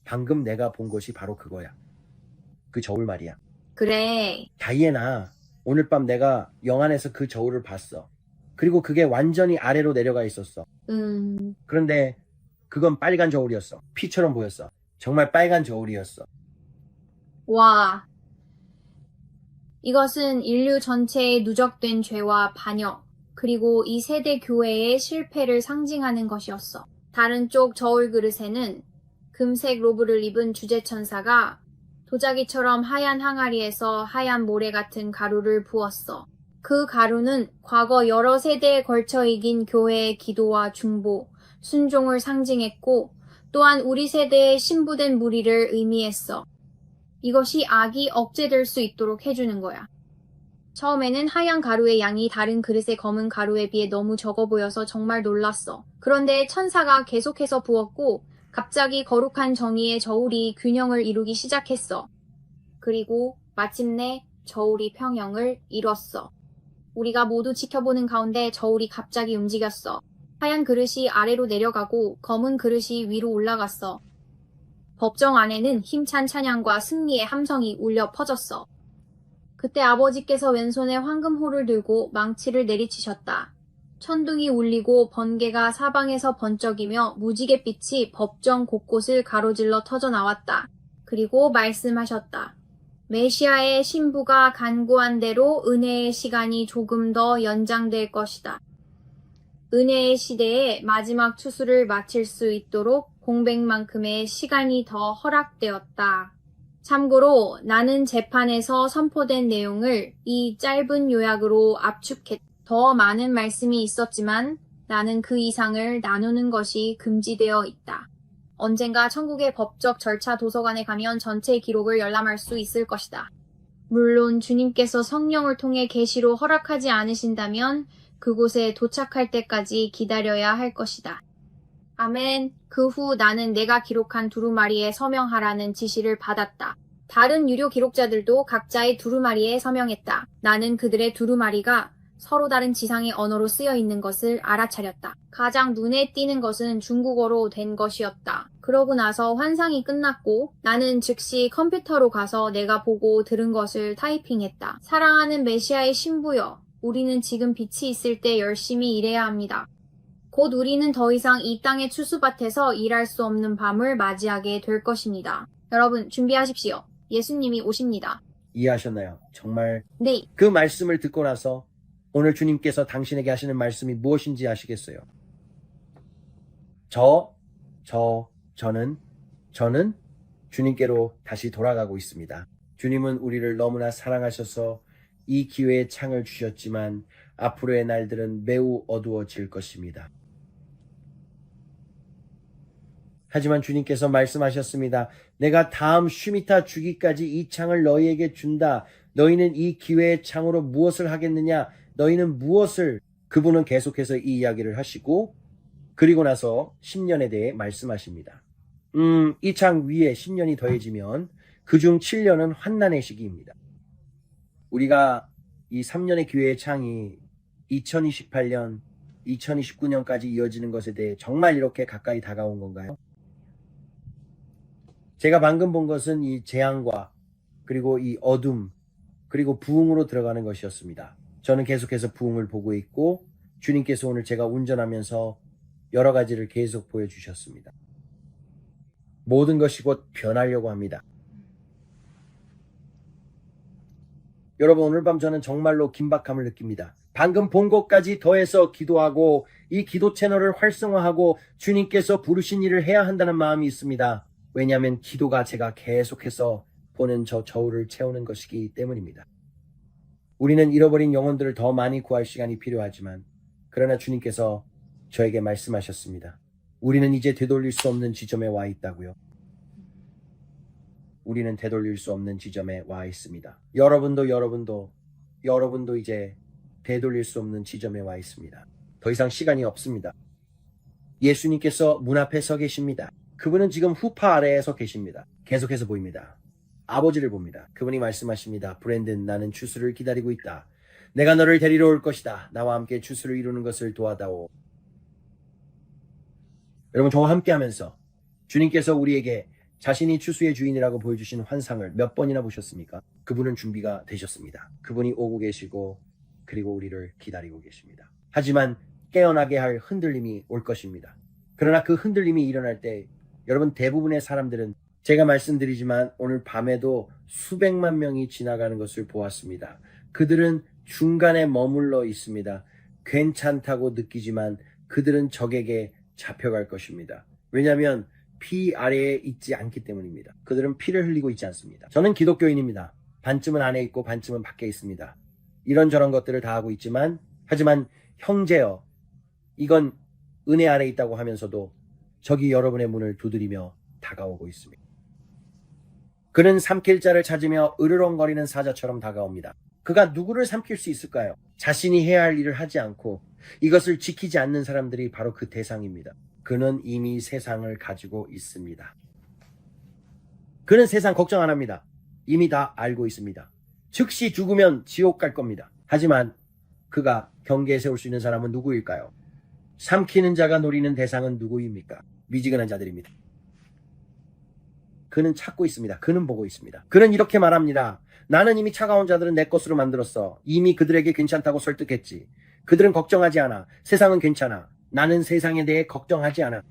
S1: 방금 내가 본 것이 바로 그거야. 그 저울 말이야.
S3: 그래,
S1: 다이애나, 오늘 밤 내가 영안에서 그 저울을 봤어. 그리고 그게 완전히 아래로 내려가 있었어. 그런데 그건 빨간 저울이었어. 피처럼 보였어. 정말 빨간 저울이었어.
S3: 와. 이것은 인류 전체의 누적된 죄와 반역, 그리고 이 세대 교회의 실패를 상징하는 것이었어. 다른 쪽 저울 그릇에는 금색 로브를 입은 주제천사가 도자기처럼 하얀 항아리에서 하얀 모래 같은 가루를 부었어. 그 가루는 과거 여러 세대에 걸쳐 이긴 교회의 기도와 중보, 순종을 상징했고 또한 우리 세대의 신부된 무리를 의미했어. 이것이 악이 억제될 수 있도록 해주는 거야. 처음에는 하얀 가루의 양이 다른 그릇의 검은 가루에 비해 너무 적어 보여서 정말 놀랐어. 그런데 천사가 계속해서 부었고 갑자기 거룩한 정의의 저울이 균형을 이루기 시작했어. 그리고 마침내 저울이 평형을 이뤘어. 우리가 모두 지켜보는 가운데 저울이 갑자기 움직였어. 하얀 그릇이 아래로 내려가고 검은 그릇이 위로 올라갔어. 법정 안에는 힘찬 찬양과 승리의 함성이 울려 퍼졌어. 그때 아버지께서 왼손에 황금호를 들고 망치를 내리치셨다. 천둥이 울리고 번개가 사방에서 번쩍이며 무지갯빛이 법정 곳곳을 가로질러 터져나왔다. 그리고 말씀하셨다. 메시아의 신부가 간구한 대로 은혜의 시간이 조금 더 연장될 것이다. 은혜의 시대에 마지막 추수를 마칠 수 있도록 공백만큼의 시간이 더 허락되었다. 참고로 나는 재판에서 선포된 내용을 이 짧은 요약으로 압축했다. 더 많은 말씀이 있었지만 나는 그 이상을 나누는 것이 금지되어 있다. 언젠가 천국의 법적 절차 도서관에 가면 전체 기록을 열람할 수 있을 것이다. 물론 주님께서 성령을 통해 계시로 허락하지 않으신다면 그곳에 도착할 때까지 기다려야 할 것이다. 아멘. 그 후 나는 내가 기록한 두루마리에 서명하라는 지시를 받았다. 다른 유료 기록자들도 각자의 두루마리에 서명했다. 나는 그들의 두루마리가 서로 다른 지상의 언어로 쓰여 있는 것을 알아차렸다. 가장 눈에 띄는 것은 중국어로 된 것이었다. 그러고 나서 환상이 끝났고 나는 즉시 컴퓨터로 가서 내가 보고 들은 것을 타이핑했다. 사랑하는 메시아의 신부여, 우리는 지금 빛이 있을 때 열심히 일해야 합니다. 곧 우리는 더 이상 이 땅의 추수밭에서 일할 수 없는 밤을 맞이하게 될 것입니다. 여러분 준비하십시오. 예수님이 오십니다.
S1: 이해하셨나요? 정말
S3: 네.
S1: 그 말씀을 듣고 나서 오늘 주님께서 당신에게 하시는 말씀이 무엇인지 아시겠어요? 저는 주님께로 다시 돌아가고 있습니다. 주님은 우리를 너무나 사랑하셔서 이 기회에 창을 주셨지만 앞으로의 날들은 매우 어두워질 것입니다. 하지만 주님께서 말씀하셨습니다. 내가 다음 슈미타 주기까지 이 창을 너희에게 준다. 너희는 이 기회의 창으로 무엇을 하겠느냐? 너희는 무엇을? 그분은 계속해서 이 이야기를 하시고 그리고 나서 10년에 대해 말씀하십니다. 이 창 위에 10년이 더해지면 그중 7년은 환난의 시기입니다. 우리가 이 3년의 기회의 창이 2028년, 2029년까지 이어지는 것에 대해 정말 이렇게 가까이 다가온 건가요? 제가 방금 본 것은 이 재앙과 그리고 이 어둠 그리고 부흥으로 들어가는 것이었습니다. 저는 계속해서 부흥을 보고 있고 주님께서 오늘 제가 운전하면서 여러 가지를 계속 보여주셨습니다. 모든 것이 곧 변하려고 합니다. 여러분 오늘 밤 저는 정말로 긴박함을 느낍니다. 방금 본 것까지 더해서 기도하고 이 기도 채널을 활성화하고 주님께서 부르신 일을 해야 한다는 마음이 있습니다. 왜냐하면 기도가 제가 계속해서 보는 저 저울을 채우는 것이기 때문입니다. 우리는 잃어버린 영혼들을 더 많이 구할 시간이 필요하지만 그러나 주님께서 저에게 말씀하셨습니다. 우리는 이제 되돌릴 수 없는 지점에 와 있다고요. 우리는 되돌릴 수 없는 지점에 와 있습니다. 여러분도 이제 되돌릴 수 없는 지점에 와 있습니다. 더 이상 시간이 없습니다. 예수님께서 문 앞에 서 계십니다. 그분은 지금 후파 아래에 서 계십니다. 계속해서 보입니다. 아버지를 봅니다. 그분이 말씀하십니다. 브랜든, 나는 추수를 기다리고 있다. 내가 너를 데리러 올 것이다. 나와 함께 추수를 이루는 것을 도와다오. 여러분, 저와 함께 하면서 주님께서 우리에게 자신이 추수의 주인이라고 보여주신 환상을 몇 번이나 보셨습니까? 그분은 준비가 되셨습니다. 그분이 오고 계시고 그리고 우리를 기다리고 계십니다. 하지만 깨어나게 할 흔들림이 올 것입니다. 그러나 그 흔들림이 일어날 때 여러분, 대부분의 사람들은 제가 말씀드리지만 오늘 밤에도 수백만 명이 지나가는 것을 보았습니다. 그들은 중간에 머물러 있습니다. 괜찮다고 느끼지만 그들은 적에게 잡혀갈 것입니다. 왜냐하면 피 아래에 있지 않기 때문입니다. 그들은 피를 흘리고 있지 않습니다. 저는 기독교인입니다. 반쯤은 안에 있고 반쯤은 밖에 있습니다. 이런저런 것들을 다 하고 있지만 하지만 형제여, 이건 은혜 아래 있다고 하면서도 적이 여러분의 문을 두드리며 다가오고 있습니다. 그는 삼킬 자를 찾으며 으르렁거리는 사자처럼 다가옵니다. 그가 누구를 삼킬 수 있을까요? 자신이 해야 할 일을 하지 않고 이것을 지키지 않는 사람들이 바로 그 대상입니다. 그는 이미 세상을 가지고 있습니다. 그는 세상 걱정 안 합니다. 이미 다 알고 있습니다. 즉시 죽으면 지옥 갈 겁니다. 하지만 그가 경계에 세울 수 있는 사람은 누구일까요? 삼키는 자가 노리는 대상은 누구입니까? 미지근한 자들입니다. 그는 찾고 있습니다. 그는 보고 있습니다. 그는 이렇게 말합니다. 나는 이미 차가운 자들은 내 것으로 만들었어. 이미 그들에게 괜찮다고 설득했지. 그들은 걱정하지 않아. 세상은 괜찮아. 나는 세상에 대해 걱정하지 않아.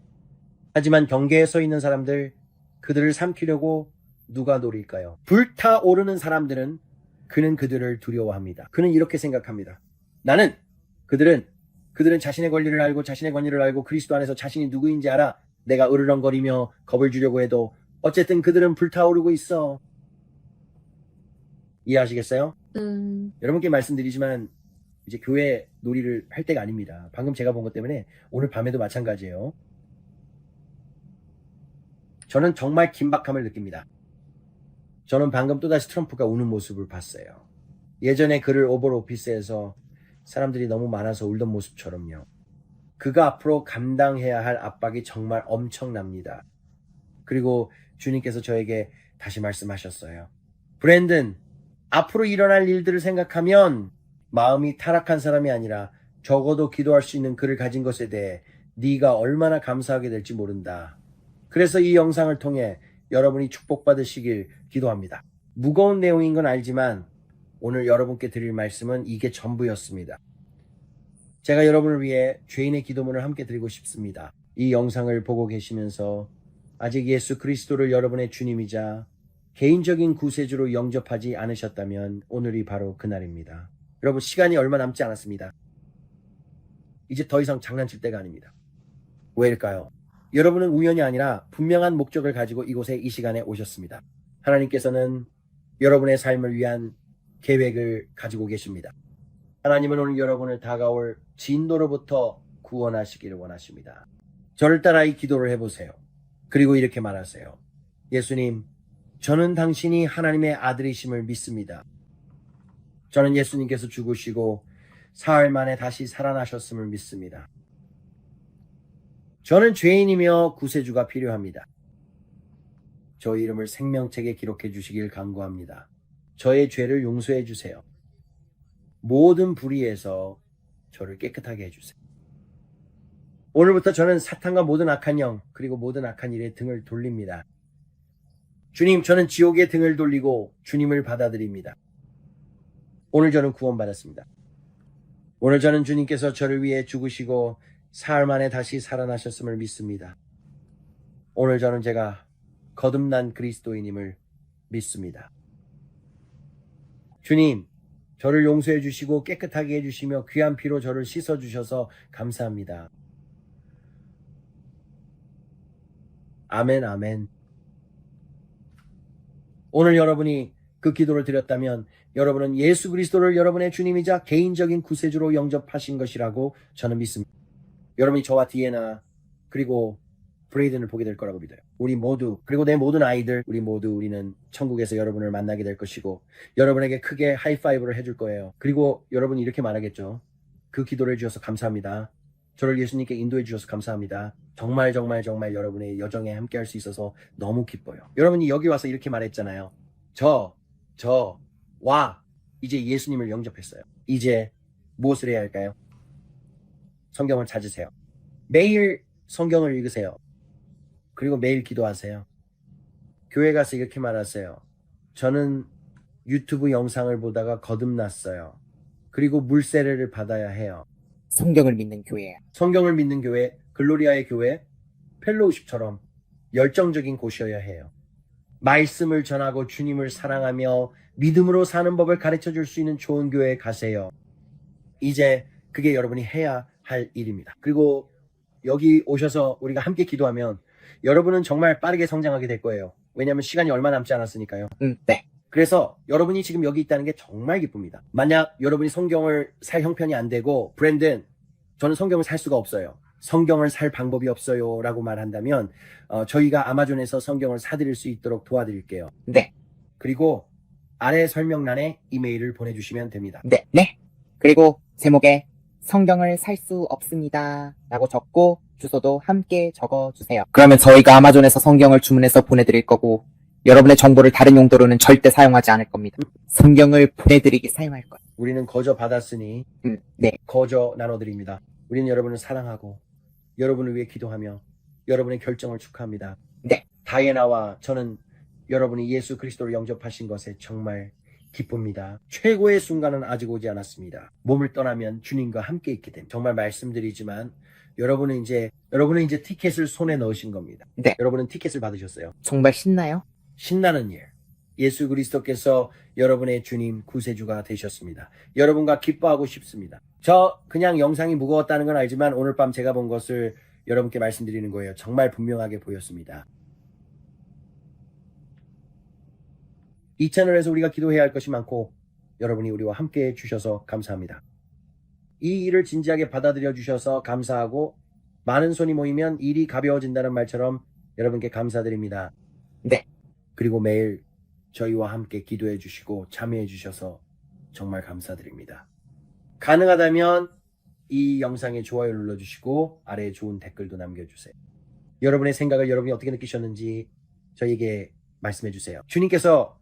S1: 하지만 경계에 서 있는 사람들, 그들을 삼키려고 누가 노릴까요? 불타오르는 사람들은 그는 그들을 두려워합니다. 그는 이렇게 생각합니다. 그들은 자신의 권리를 알고 자신의 권위를 알고 그리스도 안에서 자신이 누구인지 알아. 내가 으르렁거리며 겁을 주려고 해도 어쨌든 그들은 불타오르고 있어. 이해하시겠어요? 여러분께 말씀드리지만 이제 교회 놀이를 할 때가 아닙니다. 방금 제가 본 것 때문에 오늘 밤에도 마찬가지예요. 저는 정말 긴박함을 느낍니다. 저는 방금 또다시 트럼프가 우는 모습을 봤어요. 예전에 그를 오벌 오피스에서 사람들이 너무 많아서 울던 모습처럼요. 그가 앞으로 감당해야 할 압박이 정말 엄청납니다. 그리고 주님께서 저에게 다시 말씀하셨어요. 브랜든, 앞으로 일어날 일들을 생각하면 마음이 타락한 사람이 아니라 적어도 기도할 수 있는 그를 가진 것에 대해 네가 얼마나 감사하게 될지 모른다. 그래서 이 영상을 통해 여러분이 축복받으시길 기도합니다. 무거운 내용인 건 알지만 오늘 여러분께 드릴 말씀은 이게 전부였습니다. 제가 여러분을 위해 죄인의 기도문을 함께 드리고 싶습니다. 이 영상을 보고 계시면서 아직 예수 그리스도를 여러분의 주님이자 개인적인 구세주로 영접하지 않으셨다면 오늘이 바로 그날입니다. 여러분, 시간이 얼마 남지 않았습니다. 이제 더 이상 장난칠 때가 아닙니다. 왜일까요? 여러분은 우연이 아니라 분명한 목적을 가지고 이곳에 이 시간에 오셨습니다. 하나님께서는 여러분의 삶을 위한 계획을 가지고 계십니다. 하나님은 오늘 여러분을 다가올 진노로부터 구원하시기를 원하십니다. 저를 따라 이 기도를 해보세요. 그리고 이렇게 말하세요. 예수님, 저는 당신이 하나님의 아들이심을 믿습니다. 저는 예수님께서 죽으시고 사흘 만에 다시 살아나셨음을 믿습니다. 저는 죄인이며 구세주가 필요합니다. 저 이름을 생명책에 기록해 주시길 간구합니다. 저의 죄를 용서해 주세요. 모든 불의에서 저를 깨끗하게 해주세요. 오늘부터 저는 사탄과 모든 악한 영 그리고 모든 악한 일에 등을 돌립니다. 주님, 저는 지옥에 등을 돌리고 주님을 받아들입니다. 오늘 저는 구원받았습니다. 오늘 저는 주님께서 저를 위해 죽으시고 사흘 만에 다시 살아나셨음을 믿습니다. 오늘 저는 제가 거듭난 그리스도인임을 믿습니다. 주님, 저를 용서해 주시고 깨끗하게 해주시며 귀한 피로 저를 씻어주셔서 감사합니다. 아멘, 아멘. 오늘 여러분이 그 기도를 드렸다면 여러분은 예수 그리스도를 여러분의 주님이자 개인적인 구세주로 영접하신 것이라고 저는 믿습니다. 여러분이 저와 디에나 그리고 브레이든을 보게 될 거라고 믿어요. 우리 모두, 그리고 내 모든 아이들, 우리는 천국에서 여러분을 만나게 될 것이고 여러분에게 크게 하이파이브를 해줄 거예요. 그리고 여러분이 이렇게 말하겠죠. 그 기도를 해주셔서 감사합니다. 저를 예수님께 인도해 주셔서 감사합니다. 정말 여러분의 여정에 함께 할 수 있어서 너무 기뻐요. 여러분이 여기 와서 이렇게 말했잖아요. 이제 예수님을 영접했어요. 이제 무엇을 해야 할까요? 성경을 찾으세요. 매일 성경을 읽으세요. 그리고 매일 기도하세요. 교회 가서 이렇게 말하세요. 저는 유튜브 영상을 보다가 거듭났어요. 그리고 물세례를 받아야 해요.
S4: 성경을 믿는 교회야.
S1: 성경을 믿는 교회, 글로리아의 교회, 펠로우십처럼 열정적인 곳이어야 해요. 말씀을 전하고 주님을 사랑하며 믿음으로 사는 법을 가르쳐 줄 수 있는 좋은 교회에 가세요. 이제 그게 여러분이 해야 할 일입니다. 그리고 여기 오셔서 우리가 함께 기도하면 여러분은 정말 빠르게 성장하게 될 거예요. 왜냐하면 시간이 얼마 남지 않았으니까요.
S4: 네.
S1: 그래서 여러분이 지금 여기 있다는 게 정말 기쁩니다. 만약 여러분이 성경을 살 형편이 안 되고 브랜든, 저는 성경을 살 수가 없어요. 성경을 살 방법이 없어요 라고 말한다면 저희가 아마존에서 성경을 사드릴 수 있도록 도와드릴게요.
S4: 네.
S1: 그리고 아래 설명란에 이메일을 보내주시면 됩니다.
S4: 네. 그리고 제목에 성경을 살 수 없습니다 라고 적고 주소도 함께 적어주세요. 그러면 저희가 아마존에서 성경을 주문해서 보내드릴 거고 여러분의 정보를 다른 용도로는 절대 사용하지 않을 겁니다. 성경을 보내드리기 사용할 거예요.
S1: 우리는 거저 받았으니
S4: 네.
S1: 거저 나눠드립니다. 우리는 여러분을 사랑하고 여러분을 위해 기도하며 여러분의 결정을 축하합니다.
S4: 네.
S1: 다이애나와 저는 여러분이 예수 그리스도를 영접하신 것에 정말 기쁩니다. 최고의 순간은 아직 오지 않았습니다. 몸을 떠나면 주님과 함께 있게 됩니다. 정말 말씀드리지만 여러분은 이제 티켓을 손에 넣으신 겁니다.
S4: 네.
S1: 여러분은 티켓을 받으셨어요.
S4: 정말 신나요?
S1: 신나는 일. 예수 그리스도께서 여러분의 주님 구세주가 되셨습니다. 여러분과 기뻐하고 싶습니다. 저 그냥 영상이 무거웠다는 건 알지만 오늘 밤 제가 본 것을 여러분께 말씀드리는 거예요. 정말 분명하게 보였습니다. 이 채널에서 우리가 기도해야 할 것이 많고 여러분이 우리와 함께 해주셔서 감사합니다. 이 일을 진지하게 받아들여 주셔서 감사하고 많은 손이 모이면 일이 가벼워진다는 말처럼 여러분께 감사드립니다.
S4: 네.
S1: 그리고 매일 저희와 함께 기도해 주시고 참여해 주셔서 정말 감사드립니다. 가능하다면 이 영상에 좋아요를 눌러주시고 아래에 좋은 댓글도 남겨주세요. 여러분의 생각을 여러분이 어떻게 느끼셨는지 저희에게 말씀해 주세요. 주님께서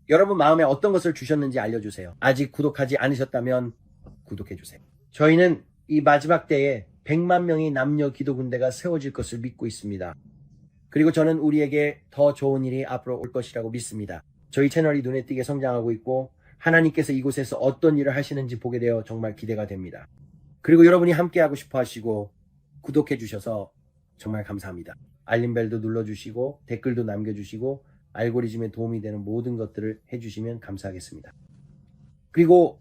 S1: 여러분 마음에 어떤 것을 주셨는지 알려주세요. 아직 구독하지 않으셨다면 구독해 주세요. 저희는 이 마지막 때에 100만 명의 남녀 기도 군대가 세워질 것을 믿고 있습니다. 그리고 저는 우리에게 더 좋은 일이 앞으로 올 것이라고 믿습니다. 저희 채널이 눈에 띄게 성장하고 있고 하나님께서 이곳에서 어떤 일을 하시는지 보게 되어 정말 기대가 됩니다. 그리고 여러분이 함께하고 싶어 하시고 구독해 주셔서 정말 감사합니다. 알림벨도 눌러주시고 댓글도 남겨주시고 알고리즘에 도움이 되는 모든 것들을 해주시면 감사하겠습니다. 그리고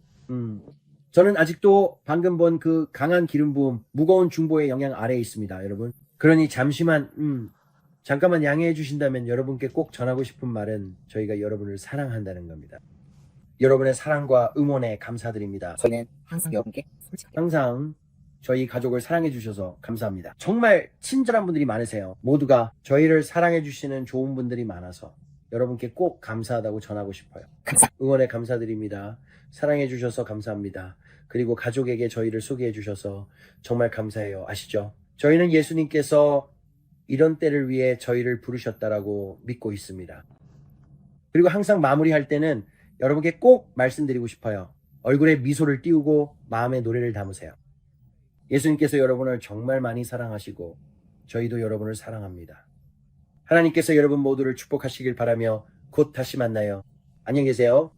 S1: 저는 아직도 방금 본 그 강한 기름 부음, 무거운 중보의 영향 아래에 있습니다, 여러분. 그러니 잠깐만 양해해 주신다면 여러분께 꼭 전하고 싶은 말은 저희가 여러분을 사랑한다는 겁니다. 여러분의 사랑과 응원에 감사드립니다.
S4: 저는 항상 여러분께 솔직하게
S1: 항상 저희 가족을 사랑해 주셔서 감사합니다. 정말 친절한 분들이 많으세요. 모두가 저희를 사랑해 주시는 좋은 분들이 많아서 여러분께 꼭 감사하다고 전하고 싶어요. 응원에 감사드립니다. 사랑해 주셔서 감사합니다. 그리고 가족에게 저희를 소개해 주셔서 정말 감사해요. 아시죠? 저희는 예수님께서 이런 때를 위해 저희를 부르셨다라고 믿고 있습니다. 그리고 항상 마무리할 때는 여러분께 꼭 말씀드리고 싶어요. 얼굴에 미소를 띄우고 마음에 노래를 담으세요. 예수님께서 여러분을 정말 많이 사랑하시고 저희도 여러분을 사랑합니다. 하나님께서 여러분 모두를 축복하시길 바라며 곧 다시 만나요. 안녕히 계세요.